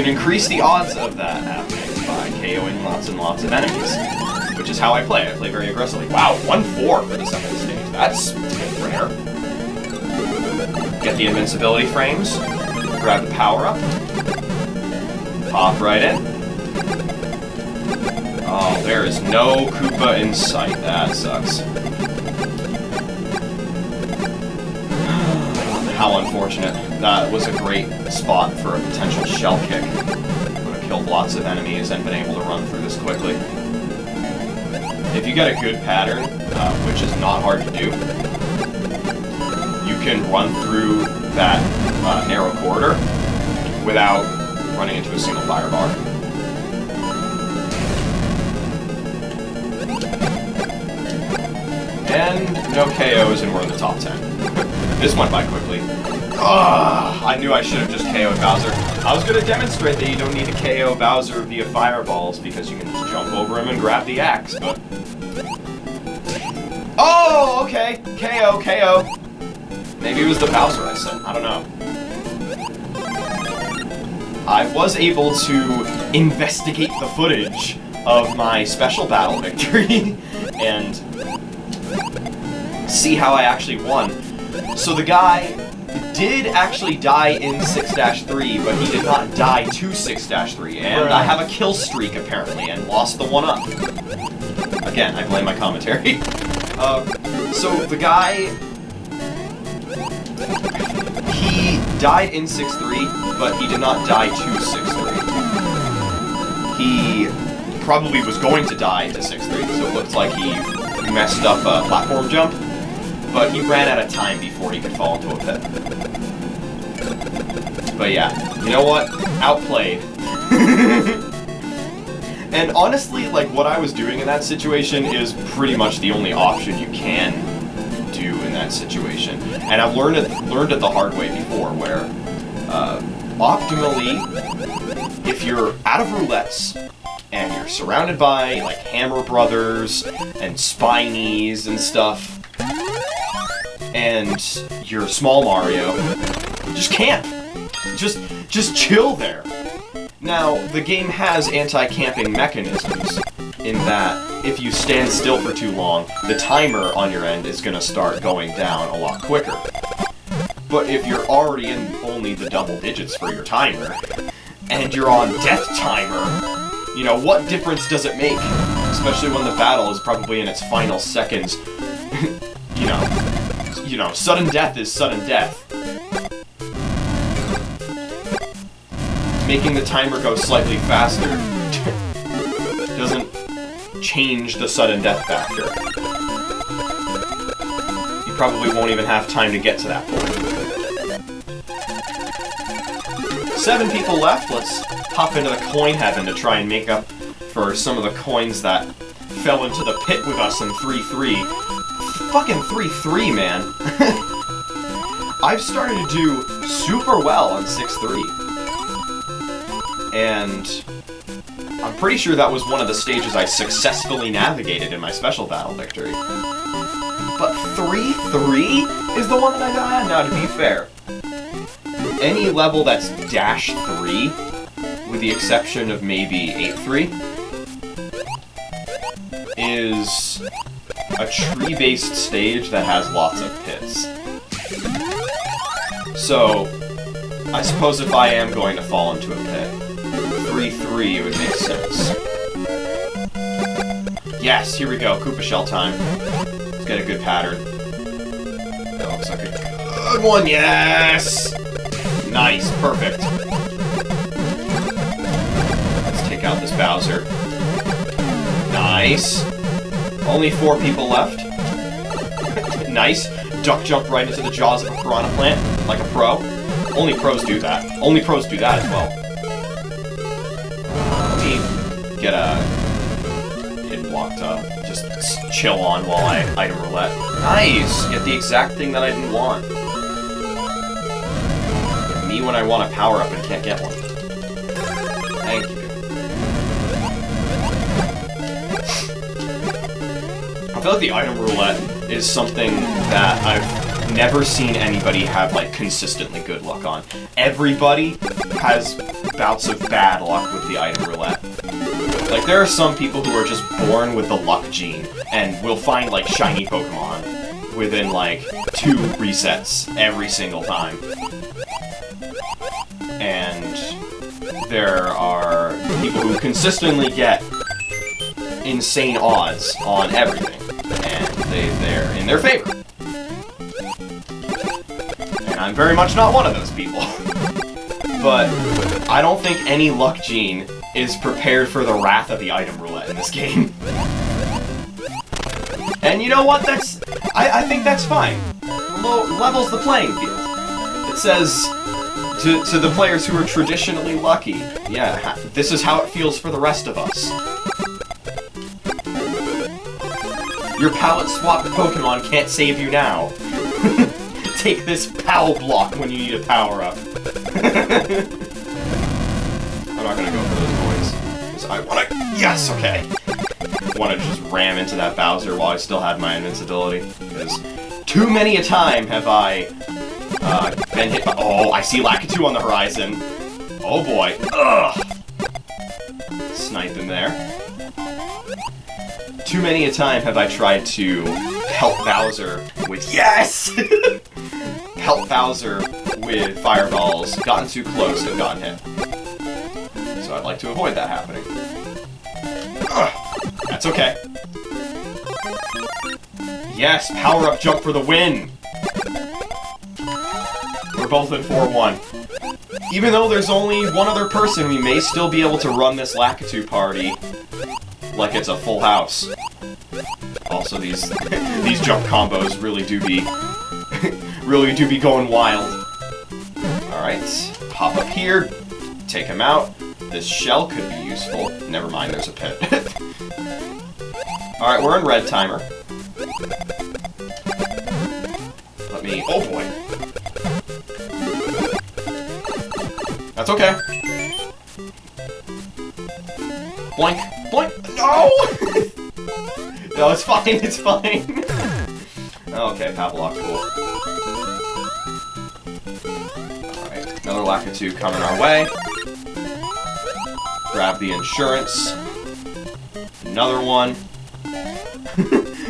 increase the odds of that happening by KOing lots and lots of enemies, which is how I play. I play very aggressively. Wow, 1-4 for the second stage. That's rare. Get the invincibility frames, grab the power up, pop right in. Oh, there is no Koopa in sight. That sucks. How unfortunate. That was a great spot for a potential shell kick. Would have killed lots of enemies and been able to run through this quickly. If you get a good pattern, which is not hard to do, you can run through that narrow corridor without running into a single fire bar. And no KOs, and we're in the top 10. This went by quickly. Ugh, I knew I should have just KO'd Bowser. I was going to demonstrate that you don't need to KO Bowser via fireballs because you can just jump over him and grab the axe, but... Oh, okay! KO. Maybe it was the Bowser I said. I don't know. I was able to investigate the footage of my special battle victory and see how I actually won. So the guy did actually die in 6-3, but he did not die to 6-3, and I have a kill streak apparently, and lost the 1-up. Again, I blame my commentary. So the guy, he died in 6-3, but he did not die to 6-3. He probably was going to die to 6-3, so it looks like he messed up a platform jump. But he ran out of time before he could fall into a pit. But yeah, you know what? Outplayed. And honestly, like, what I was doing in that situation is pretty much the only option you can do in that situation. And I've learned it the hard way before, where optimally, if you're out of roulettes and you're surrounded by, like, Hammer Brothers and Spinies and stuff. And you're Small Mario. Just camp. Just chill there. Now, the game has anti-camping mechanisms in that if you stand still for too long, the timer on your end is going to start going down a lot quicker. But if you're already in only the double digits for your timer, and you're on death timer, you know, what difference does it make? Especially when the battle is probably in its final seconds. You know, sudden death is sudden death. Making the timer go slightly faster doesn't change the sudden death factor. You probably won't even have time to get to that point. 7 people left. Let's hop into the coin heaven to try and make up for some of the coins that fell into the pit with us in 3-3. Fucking 3-3, man. I've started to do super well on 6-3. And I'm pretty sure that was one of the stages I successfully navigated in my special battle victory. But 3-3 is the one that I got. Now, to be fair, any level that's -3, with the exception of maybe 8-3, is a tree-based stage that has lots of pits. So, I suppose if I am going to fall into a pit, 3-3 would make sense. Yes, here we go, Koopa Shell time. Let's get a good pattern. That looks like a good one, yes! Nice, perfect. Let's take out this Bowser. Nice. Only 4 people left. Nice. Duck jump right into the jaws of a piranha plant, like a pro. Only pros do that. Only pros do that as well. Let me get a hit block to just chill on while I item roulette. Nice! Get the exact thing that I didn't want. Me when I want a power up and can't get one. Thank you. I feel like the item roulette is something that I've never seen anybody have, like, consistently good luck on. Everybody has bouts of bad luck with the item roulette. Like, there are some people who are just born with the luck gene, and will find, like, shiny Pokemon within, like, 2 resets every single time. And there are people who consistently get insane odds on everything, and they're in their favor. And I'm very much not one of those people. But I don't think any luck gene is prepared for the wrath of the item roulette in this game. And you know what? I think that's fine. Levels the playing field. It says to the players who are traditionally lucky, yeah, this is how it feels for the rest of us. Your palette swapped Pokemon can't save you now. Take this POW block when you need a power-up. I'm not gonna go for those coins. Because I wanna... Yes, okay! I wanna just ram into that Bowser while I still had my invincibility. Because too many a time have I been hit by... Oh, I see Lakitu on the horizon. Oh boy. Ugh! Snipe him there. Too many a time have I tried to help Bowser with... Yes! Help Bowser with fireballs, gotten too close, and gotten hit. So I'd like to avoid that happening. Ugh, that's okay. Yes, power-up jump for the win! We're both in 4-1. Even though there's only one other person, we may still be able to run this Lakitu party like it's a full house. Also, these jump combos really do be going wild. Alright, hop up here, take him out. This shell could be useful. Never mind, there's a pit. Alright, we're in red timer. Let me... Oh boy. That's okay. Boink, boink. No! No, it's fine, it's fine. Okay, Pavlok, cool. Alright, another Lakitu coming our way. Grab the insurance. Another one.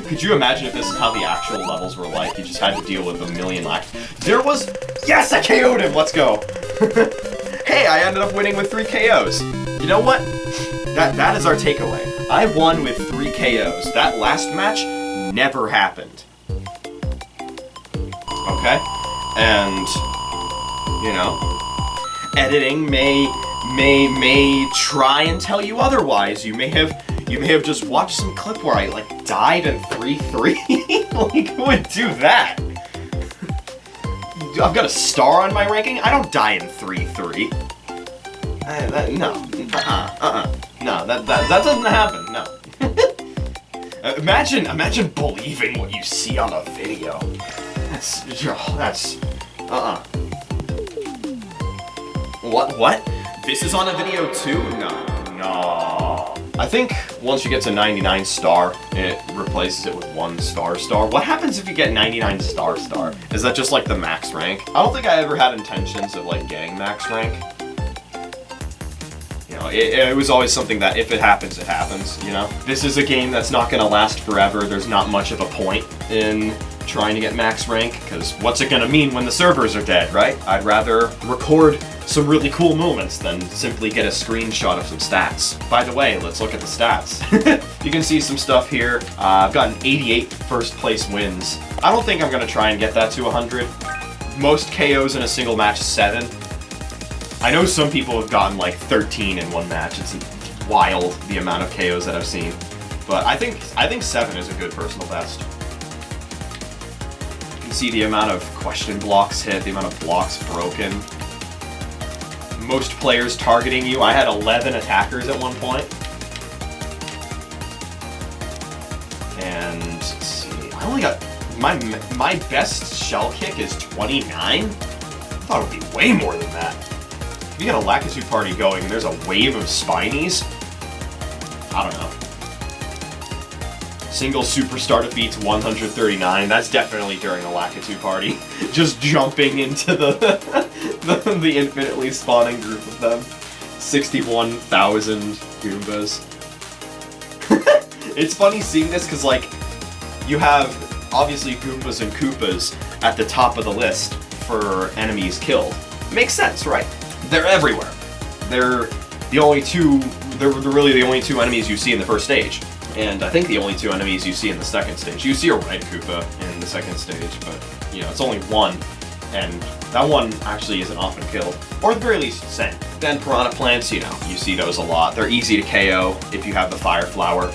Could you imagine if this is how the actual levels were like? You just had to deal with a million There was... Yes, I KO'd him! Let's go! Hey, I ended up winning with 3 KOs. You know what? That is our takeaway. I won with 3 KOs. That last match never happened. Okay? And, you know, editing may try and tell you otherwise. You may have just watched some clip where I, like, died in 3-3. Like, who would do that? I've got a star on my ranking? I don't die in 3-3. No. No, that doesn't happen, no. Imagine believing what you see on a video. That's... What? This is on a video too? No. I think once you get to 99 star, it replaces it with 1 star. What happens if you get 99 star? Is that just like the max rank? I don't think I ever had intentions of like getting max rank. You know, it was always something that if it happens, it happens, you know? This is a game that's not gonna last forever. There's not much of a point in trying to get max rank, because what's it gonna mean when the servers are dead, right? I'd rather record some really cool moments than simply get a screenshot of some stats. By the way, let's look at the stats. You can see some stuff here. I've gotten 88 first place wins. I don't think I'm gonna try and get that to 100. Most KOs in a single match, 7. I know some people have gotten like 13 in one match. It's wild, the amount of KOs that I've seen. But I think 7 is a good personal best. You can see the amount of question blocks hit, the amount of blocks broken. Most players targeting you. I had 11 attackers at one point. And let's see, I only got my best shell kick is 29. I thought it would be way more than that. If you get a Lakitu party going and there's a wave of Spinies, I don't know. Single superstar defeats 139. That's definitely during a Lakitu party. Just jumping into the infinitely spawning group of them. 61,000 Goombas. It's funny seeing this because, like, you have obviously Goombas and Koopas at the top of the list for enemies killed. Makes sense, right? They're everywhere. They're really the only 2 enemies you see in the first stage. And I think the only 2 enemies you see in the second stage. You see a red Koopa in the second stage, but, you know, it's only 1. And that one actually isn't often killed. Or at the very least, sent. Then Piranha Plants, you know, you see those a lot. They're easy to KO if you have the Fire Flower.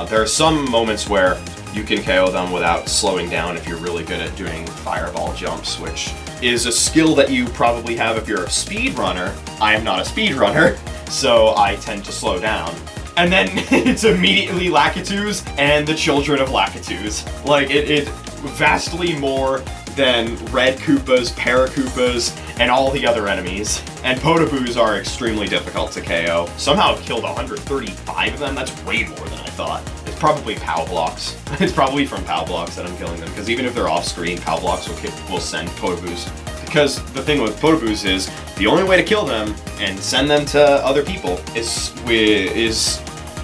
There are some moments where you can KO them without slowing down if you're really good at doing fireball jumps, which is a skill that you probably have if you're a speedrunner. I am not a speedrunner, so I tend to slow down. And then it's immediately Lakitus and the children of Lakitus. Like, it vastly more than red Koopas, Parakoopas, and all the other enemies. And Podoboos are extremely difficult to KO. Somehow I've killed 135 of them. That's way more than I thought. It's probably POW blocks. It's probably from POW blocks that I'm killing them, because even if they're off screen, POW blocks will send Podoboos. Because the thing with Podoboos is, the only way to kill them and send them to other people is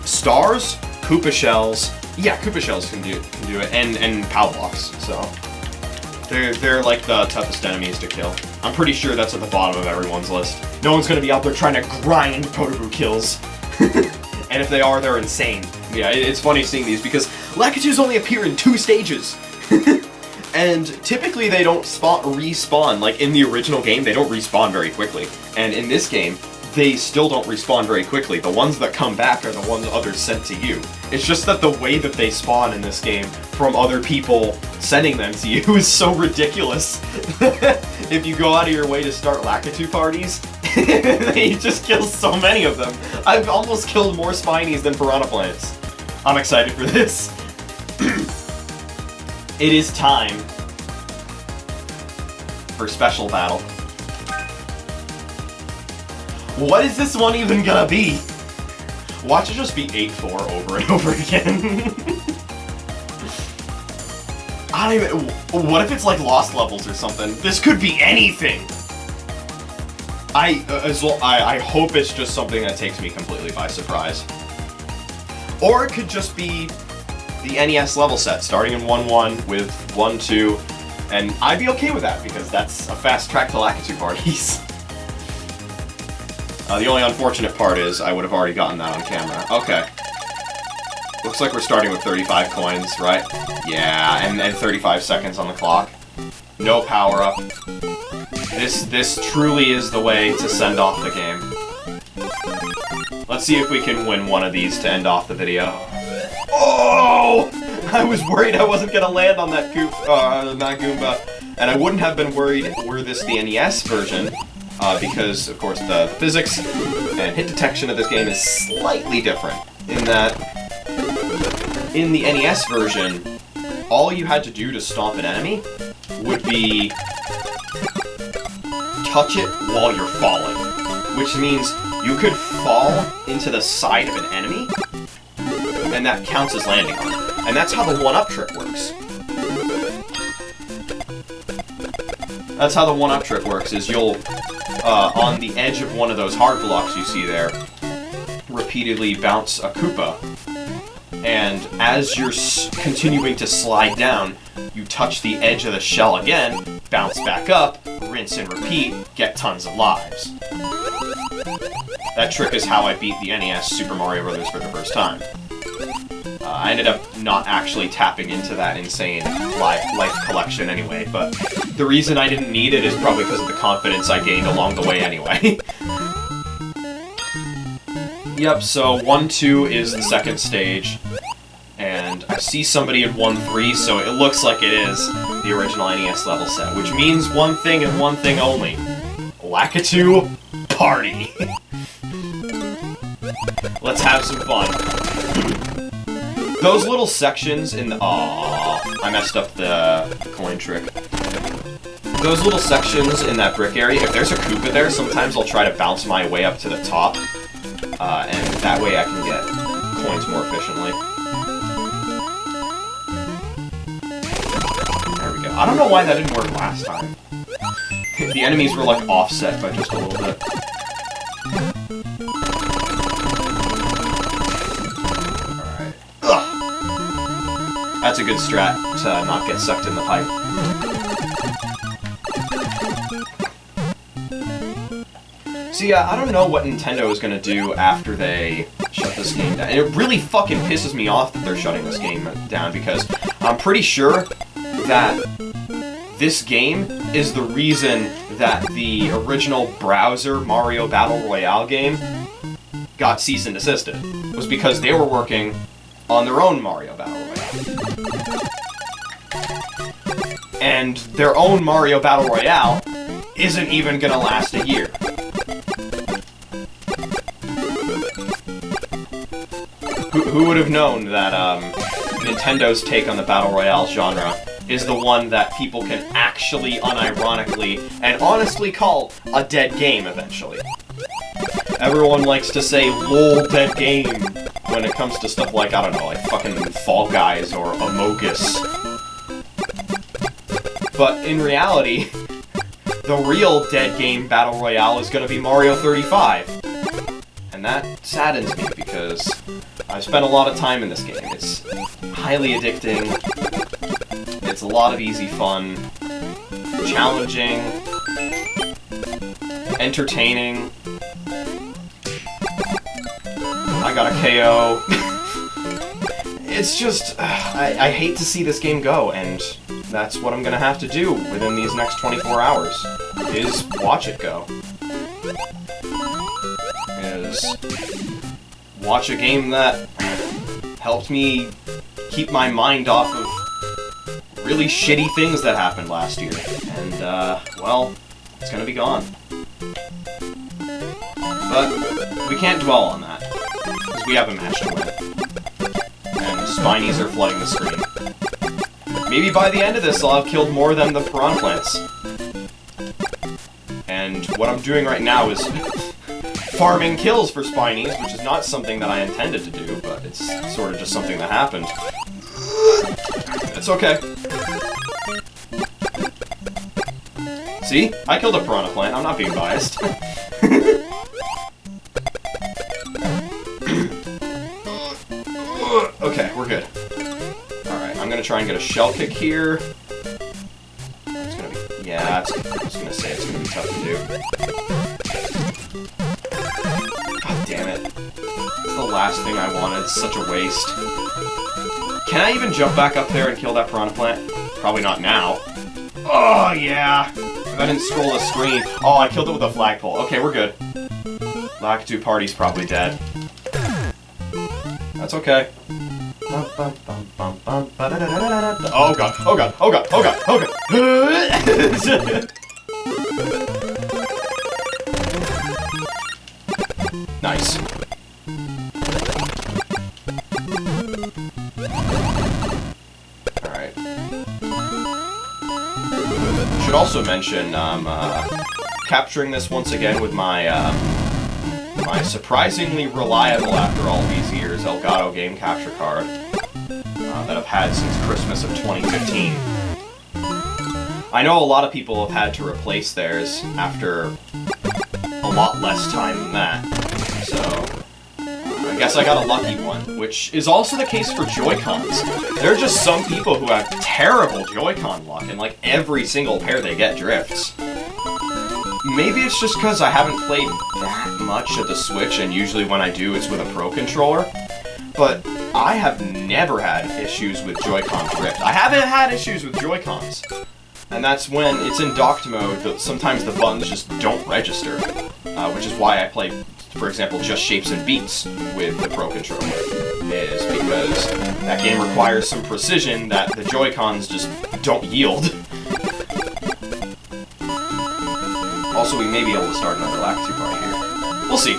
stars, Koopa shells. Yeah, Koopa shells can do it, and POW blocks. So they're like the toughest enemies to kill. I'm pretty sure that's at the bottom of everyone's list. No one's gonna be out there trying to grind Podoboo kills. And if they are, they're insane. Yeah, it's funny seeing these because Lakitus only appear in 2 stages. And typically they don't respawn. Like in the original game, they don't respawn very quickly. And in this game, they still don't respawn very quickly. The ones that come back are the ones others sent to you. It's just that the way that they spawn in this game from other people sending them to you is so ridiculous. If you go out of your way to start Lakitu parties, they just kill so many of them. I've almost killed more Spinies than Piranha Plants. I'm excited for this. It is time for Special Battle. What is this one even gonna be? Watch it just be 8-4 over and over again. I don't even... What if it's like Lost Levels or something? This could be anything! I hope it's just something that takes me completely by surprise. Or it could just be the NES level set, starting in 1-1 with 1-2, and I'd be okay with that, because that's a fast track to Lakitu parties. The only unfortunate part is I would have already gotten that on camera. Okay. Looks like we're starting with 35 coins, right? Yeah, and 35 seconds on the clock. No power-up. This truly is the way to send off the game. Let's see if we can win one of these to end off the video. Oh! I was worried I wasn't gonna land on that Goomba, and I wouldn't have been worried were this the NES version, because, of course, the physics and hit detection of this game is slightly different, in that in the NES version, all you had to do to stomp an enemy would be touch it while you're falling, which means you could fall into the side of an enemy, and that counts as landing on it. And that's how the one-up trick works. That's how the one-up trick works, is you'll, on the edge of one of those hard blocks you see there, repeatedly bounce a Koopa, and as you're continuing to slide down, you touch the edge of the shell again, bounce back up, rinse and repeat, get tons of lives. That trick is how I beat the NES Super Mario Bros. For the first time. I ended up not actually tapping into that insane life collection anyway, but the reason I didn't need it is probably because of the confidence I gained along the way anyway. Yep, so 1-2 is the second stage, and I see somebody in 1-3, so it looks like it is the original NES level set, which means one thing and one thing only. Lakitu party! Let's have some fun. Those little sections in the... Aww, I messed up the coin trick. Those little sections in that brick area, if there's a Koopa there, sometimes I'll try to bounce my way up to the top, and that way I can get coins more efficiently. There we go. I don't know why that didn't work last time. The enemies were, like, offset by just a little bit. Alright. Ugh! That's a good strat to not get sucked in the pipe. See, I don't know what Nintendo is gonna do after they shut this game down. And it really fucking pisses me off that they're shutting this game down, because I'm pretty sure that this game is the reason that the original browser Mario Battle Royale game got cease and desisted. It was because they were working on their own Mario Battle Royale. And their own Mario Battle Royale isn't even gonna last a year. Who would have known that Nintendo's take on the Battle Royale genre is the one that people can actually, unironically, and honestly call a dead game eventually. Everyone likes to say, lol, dead game, when it comes to stuff like, I don't know, like fucking Fall Guys or Amogus. But in reality, the real dead game Battle Royale is gonna be Mario 35. And that saddens me, because I've spent a lot of time in this game. It's highly addicting, it's a lot of easy fun, challenging, entertaining. I got a KO. It's just, I hate to see this game go, and that's what I'm gonna have to do within these next 24 hours, is watch it go. Is watch a game that helped me keep my mind off of really shitty things that happened last year. And, well, it's gonna be gone. But we can't dwell on that, because we have a match to win. And Spinies are flooding the screen. Maybe by the end of this I'll have killed more than the Piranha Plants. And what I'm doing right now is farming kills for Spinies, which is not something that I intended to do, but it's sort of just something that happened. It's okay. See? I killed a piranha plant. I'm not being biased. Okay, we're good. Alright, I'm gonna try and get a shell kick here. It's gonna be... Yeah, I was gonna say it's gonna be tough to do. God damn it. It's the last thing I wanted. It's such a waste. Can I even jump back up there and kill that piranha plant? Probably not now. Oh, yeah! If I didn't scroll the screen... Oh, I killed it with a flagpole. Okay, we're good. Lakitu Party's probably dead. That's okay. Oh god, oh god, oh god, oh god, oh god! Nice. Alright. Should also mention, capturing this once again with my, my surprisingly reliable, after all these years, Elgato game capture card that I've had since Christmas of 2015. I know a lot of people have had to replace theirs after a lot less time than that, so I guess I got a lucky one, which is also the case for Joy-Cons. There are just some people who have terrible Joy-Con luck, and like every single pair they get drifts. Maybe it's just because I haven't played that much of the Switch, and usually when I do, it's with a Pro Controller. But I have never had issues with Joy-Con drift. I haven't had issues with Joy-Cons. And that's when it's in docked mode, that sometimes the buttons just don't register. Which is why I play, for example, just Shapes and Beats with the Pro Controller. Is because that game requires some precision that the Joy-Cons just don't yield. Also, we may be able to start another Lakitu party here. We'll see.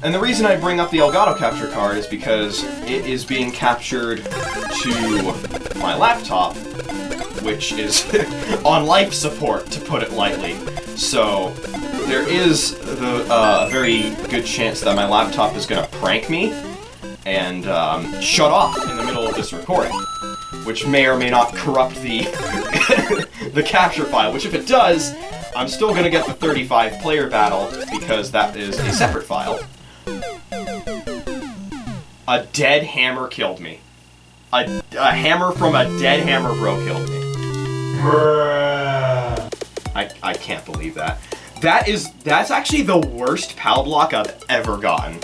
And the reason I bring up the Elgato capture card is because it is being captured to my laptop, which is on life support, to put it lightly. So there is a very good chance that my laptop is going to prank me and shut off in the middle of this recording, which may or may not corrupt the the capture file, which if it does, I'm still going to get the 35 player battle, because that is a separate file. A dead hammer killed me. A hammer from a dead hammer bro killed me. I can't believe that. That's actually the worst PAL block I've ever gotten.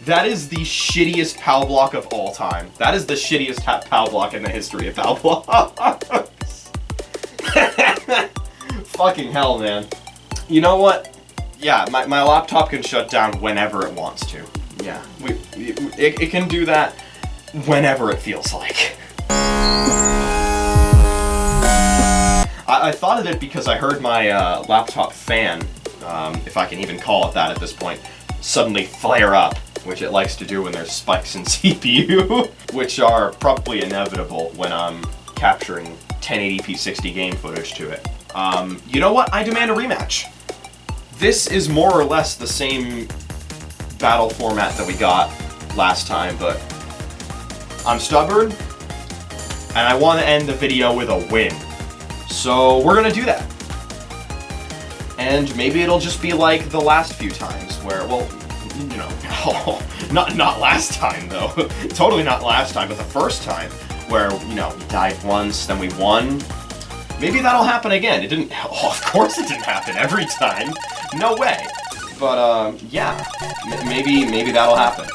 That is the shittiest PAL block of all time. That is the shittiest PAL block in the history of PAL blocks. Fucking hell, man. You know what? Yeah, my laptop can shut down whenever it wants to. Yeah, it can do that whenever it feels like. I thought of it because I heard my laptop fan, if I can even call it that at this point, suddenly flare up, which it likes to do when there's spikes in CPU, which are probably inevitable when I'm capturing 1080p 60 game footage to it. You know what? I demand a rematch. This is more or less the same battle format that we got last time, but I'm stubborn, and I want to end the video with a win. So we're gonna do that. And maybe it'll just be like the last few times, where, well, you know, not last time though. Totally not last time, but the first time, where, you know, we died once, then we won. Maybe that'll happen again. It didn't, oh, of course it didn't happen every time. No way. But, yeah. Maybe that'll happen.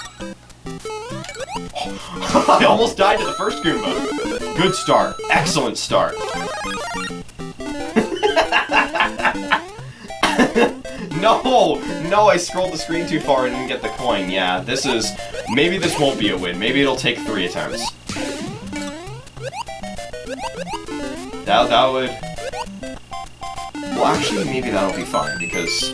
I almost died to the first Goomba. Good start. Excellent start. No, I scrolled the screen too far and didn't get the coin. Yeah, maybe this won't be a win. Maybe it'll take 3 attempts. That would... Well, actually, maybe that'll be fine, because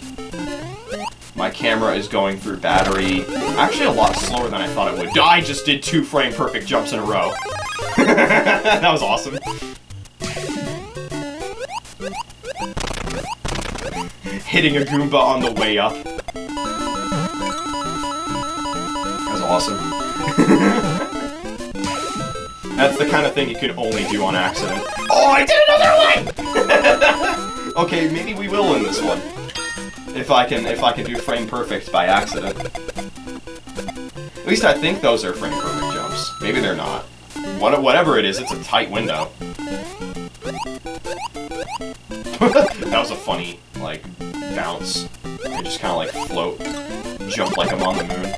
my camera is going through battery actually a lot slower than I thought it would. I just did 2 frame perfect jumps in a row. That was awesome. Hitting a Goomba on the way up. That was awesome. That's the kind of thing you could only do on accident. Oh, I did another one! Okay, maybe we will win this one. If I can do frame perfect by accident. At least I think those are frame perfect jumps. Maybe they're not. Whatever it is, it's a tight window. That was a funny, like, bounce. They just kind of like float, jump like I'm on the moon.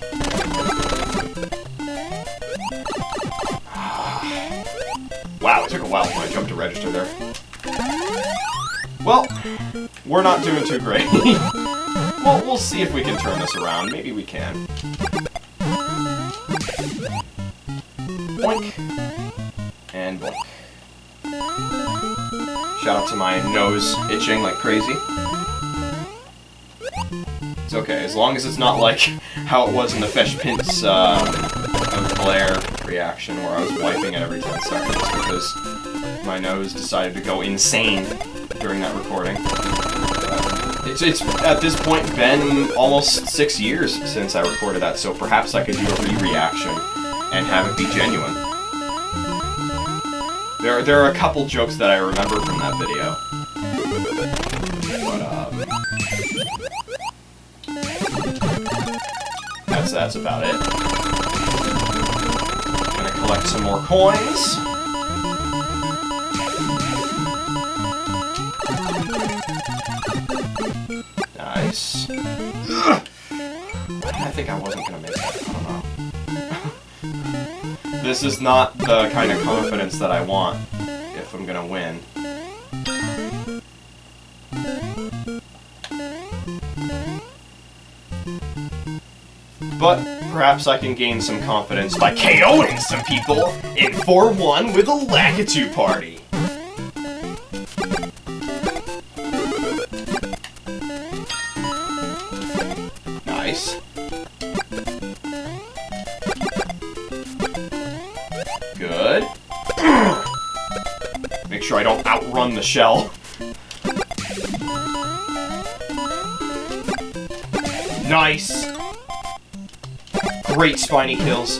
Wow, it took a while for my jump to register there. Well, we're not doing too great. Well, we'll see if we can turn this around. Maybe we can. Boink. And boink. Shout out to my nose itching like crazy. It's okay, as long as it's not like how it was in the Fesh Pints glare reaction where I was wiping it every 10 seconds because my nose decided to go insane during that recording. It's at this point been almost 6 years since I recorded that, so perhaps I could do a re-reaction and have it be genuine. There are a couple jokes that I remember from that video. But, that's about it. Gonna collect some more coins. Nice. I think I wasn't gonna make that. I don't know. This is not the kind of confidence that I want if I'm gonna win. But perhaps I can gain some confidence by KOing some people in 4-1 with a Lakitu party. Nice. Good. Make sure I don't outrun the shell. Nice. Great spiny kills.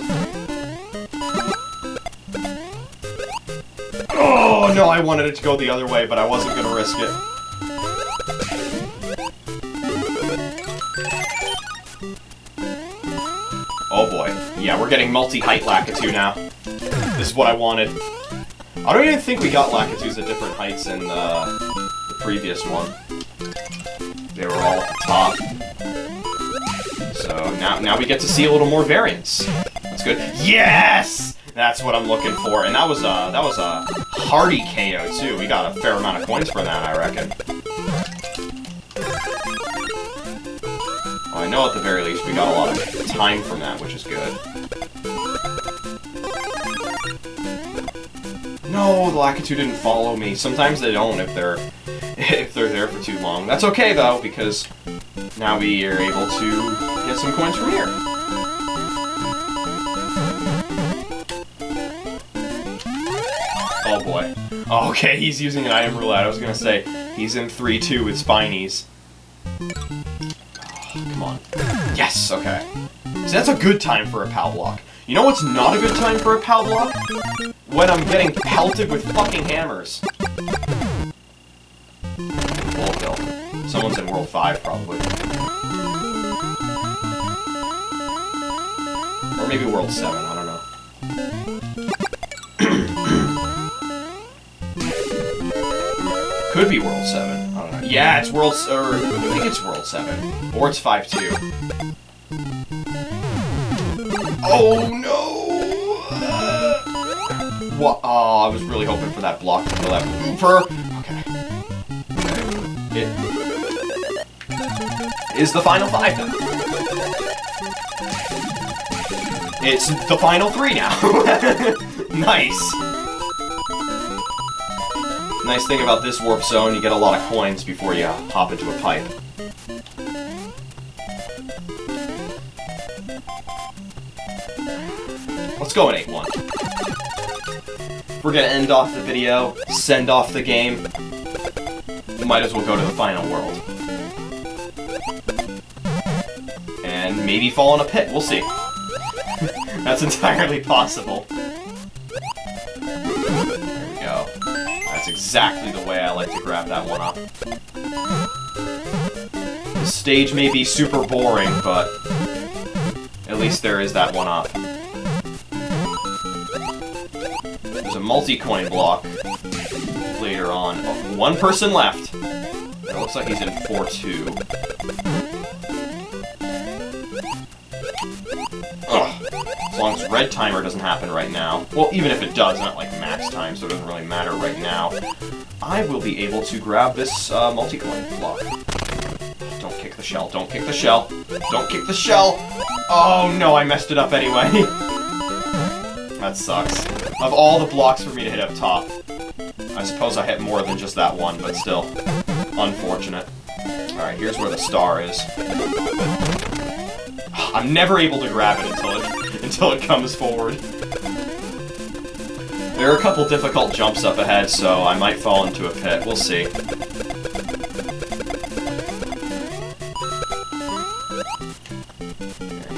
Oh no, I wanted it to go the other way, but I wasn't gonna risk it. Oh boy. Yeah, we're getting multi-height Lakitu now. This is what I wanted. I don't even think we got Lakitus at different heights in the previous one. They were all at the top. So now we get to see a little more variance. That's good. Yes! That's what I'm looking for. And that was a hearty KO too. We got a fair amount of coins for that, I reckon. Well, I know at the very least we got a lot of time from that, which is good. No, the Lakitu didn't follow me. Sometimes they don't if they're there for too long. That's okay though, because now we are able to get some coins from here. Oh boy. Oh, okay, he's using an item roulette. I was gonna say, he's in 3-2 with Spinies. Oh, come on. Yes, okay. So that's a good time for a POW block. You know what's not a good time for a POW block? When I'm getting pelted with fucking hammers. Bullkill. Someone's in World 5, probably. Or maybe World 7, I don't know. Could be World 7, I don't know. Yeah, it's World... I think it's World 7. Or it's 5-2. Oh, no! What? Oh, I was really hoping for that block to kill that Ooper. Okay. It is the final 5 now. It's the final 3 now. Nice. Nice thing about this warp zone, you get a lot of coins before you hop into a pipe. Let's go in 8-1. we're gonna end off the video, send off the game. We might as well go to the final world. And maybe fall in a pit, we'll see. That's entirely possible. There we go. That's exactly the way I like to grab that one up. The stage may be super boring, but at least there is that one up. There's a multi-coin block later on. Oh, one person left. It looks like he's in 4-2. Ugh. As long as red timer doesn't happen right now. Well, even if it does, not like max time, so it doesn't really matter right now. I will be able to grab this multi-coin block. Don't kick the shell, don't kick the shell. Don't kick the shell! Oh no, I messed it up anyway. That sucks. Of all the blocks for me to hit up top, I suppose I hit more than just that one, but still. Unfortunate. Alright, here's where the star is. I'm never able to grab it until it comes forward. There are a couple difficult jumps up ahead, so I might fall into a pit. We'll see.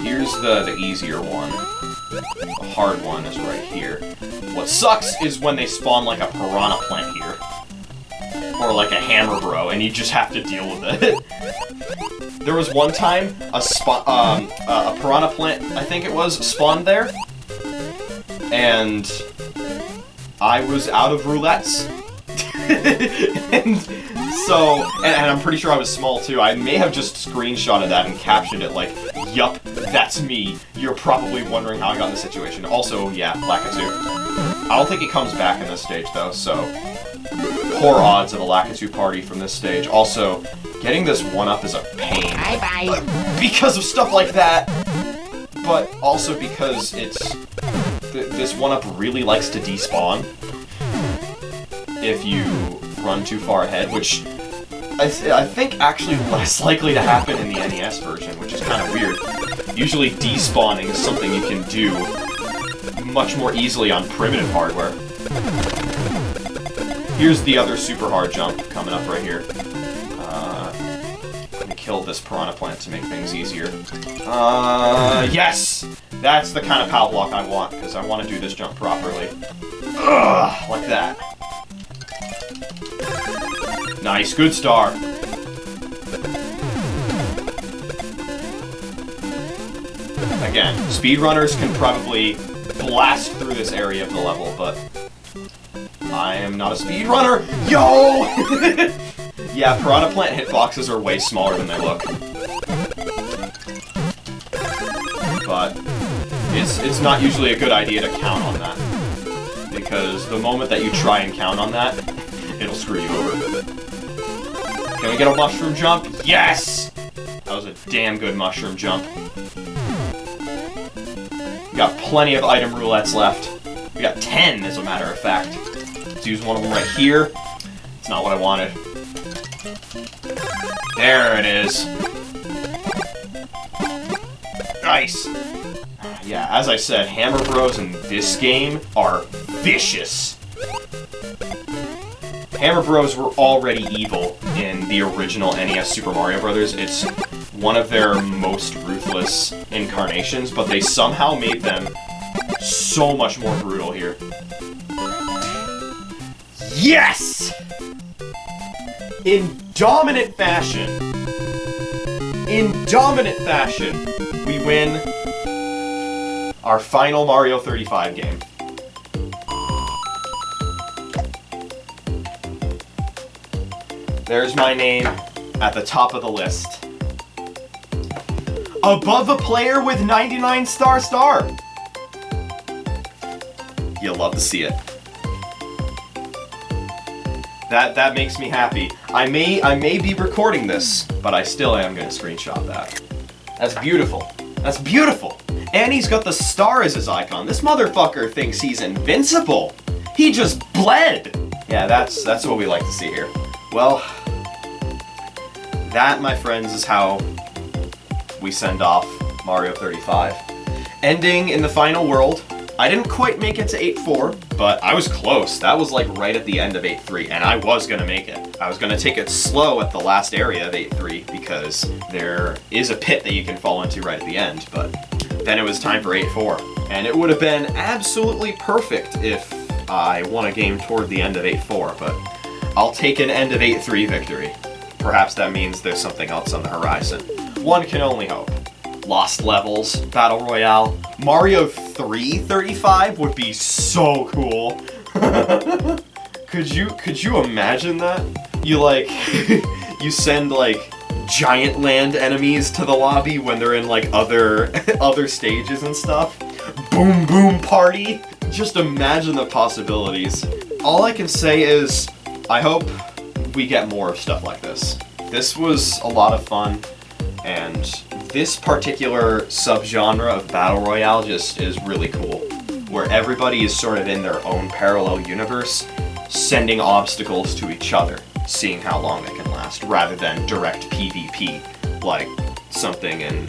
Here's the easier one. The hard one is right here. What sucks is when they spawn like a piranha plant here. Or like a hammer bro, and you just have to deal with it. There was one time a piranha plant, I think it was, spawned there. And I was out of roulettes. And I'm pretty sure I was small too. I may have just screenshotted that and captioned it like, yup, that's me. You're probably wondering how I got in this situation. Also, yeah, Lakitu. I don't think he comes back in this stage though, so poor odds of a Lakitu party from this stage. Also, getting this one-up is a pain. Bye-bye. Because of stuff like that, but also because it's... this one-up really likes to despawn if you run too far ahead, which I think actually less likely to happen in the NES version, which is kind of weird. Usually despawning is something you can do much more easily on primitive hardware. Here's the other super hard jump coming up right here. I'm gonna kill this piranha plant to make things easier. Yes! That's the kind of pow block I want, because I want to do this jump properly. Ugh, like that. Nice, good star. Again, speedrunners can probably blast through this area of the level, but I am not a speedrunner. Yo! Yeah, piranha plant hitboxes are way smaller than they look. But it's not usually a good idea to count on that, because the moment that you try and count on that, it'll screw you over. Can we get a mushroom jump? Yes! That was a damn good mushroom jump. We got plenty of item roulettes left. We got 10, as a matter of fact. Let's use one of them right here. It's not what I wanted. There it is. Nice! Yeah, as I said, Hammer Bros in this game are vicious. Hammer Bros were already evil in the original NES Super Mario Bros. It's one of their most ruthless incarnations, but they somehow made them so much more brutal here. Yes! In dominant fashion, we win our final Mario 35 game. There's my name at the top of the list. Above a player with 99 star. You'll love to see it. That makes me happy. I may be recording this, but I still am gonna screenshot that. That's beautiful. That's beautiful. And he's got the star as his icon. This motherfucker thinks he's invincible. He just bled. Yeah, that's what we like to see here. Well, that, my friends, is how we send off Mario 35. Ending in the final world I didn't quite make it to 8-4, but I was close. That was like right at the end of 8-3, and I was gonna make it. I was gonna take it slow at the last area of 8-3 because there is a pit that you can fall into right at the end, but then it was time for 8-4. And it would have been absolutely perfect if I won a game toward the end of 8-4, but I'll take an end of 8-3 victory. Perhaps that means there's something else on the horizon. One can only hope. Lost Levels Battle Royale. Mario 3 35 would be so cool. Could you imagine that? You like you send like giant land enemies to the lobby when they're in like other stages and stuff. Boom boom party. Just imagine the possibilities. All I can say is I hope we get more of stuff like this. This was a lot of fun, and this particular subgenre of Battle Royale just is really cool, where everybody is sort of in their own parallel universe, sending obstacles to each other, seeing how long they can last, rather than direct PvP, like something in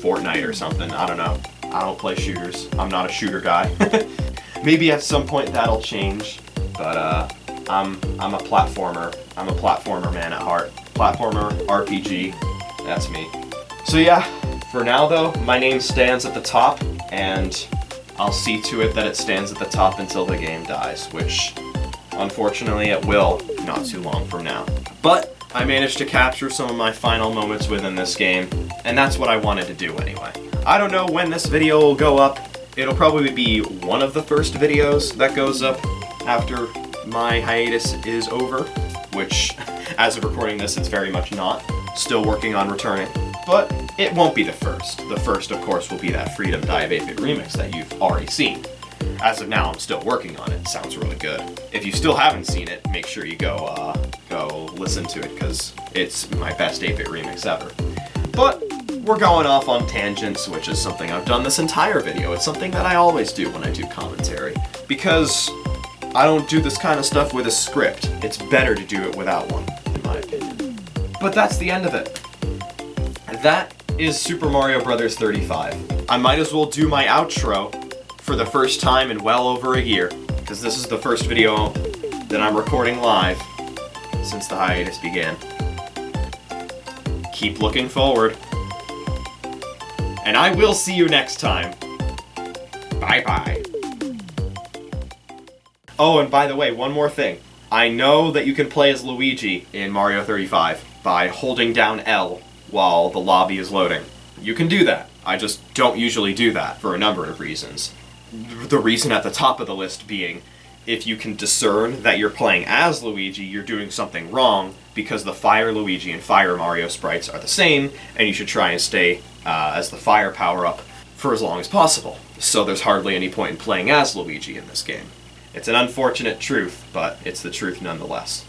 Fortnite or something. I don't know. I don't play shooters. I'm not a shooter guy. Maybe at some point that'll change, but I'm a platformer. I'm a platformer man at heart. Platformer, RPG, that's me. So yeah, for now though, my name stands at the top, and I'll see to it that it stands at the top until the game dies, which unfortunately it will not too long from now. But I managed to capture some of my final moments within this game, and that's what I wanted to do anyway. I don't know when this video will go up. It'll probably be one of the first videos that goes up after my hiatus is over, which, as of recording this, it's very much not. Still working on returning. But it won't be the first. The first, of course, will be that Freedom Dive 8-bit remix that you've already seen. As of now, I'm still working on it. Sounds really good. If you still haven't seen it, make sure you go listen to it, because it's my best 8-bit remix ever. But we're going off on tangents, which is something I've done this entire video. It's something that I always do when I do commentary, because I don't do this kind of stuff with a script. It's better to do it without one, in my opinion. But that's the end of it. That is Super Mario Bros. 35. I might as well do my outro for the first time in well over a year, because this is the first video that I'm recording live since the hiatus began. Keep looking forward. And I will see you next time. Bye-bye. Oh, and by the way, one more thing. I know that you can play as Luigi in Mario 35 by holding down L while the lobby is loading. You can do that. I just don't usually do that for a number of reasons. The reason at the top of the list being, if you can discern that you're playing as Luigi, you're doing something wrong, because the Fire Luigi and Fire Mario sprites are the same, and you should try and stay as the Fire power-up for as long as possible. So there's hardly any point in playing as Luigi in this game. It's an unfortunate truth, but it's the truth nonetheless.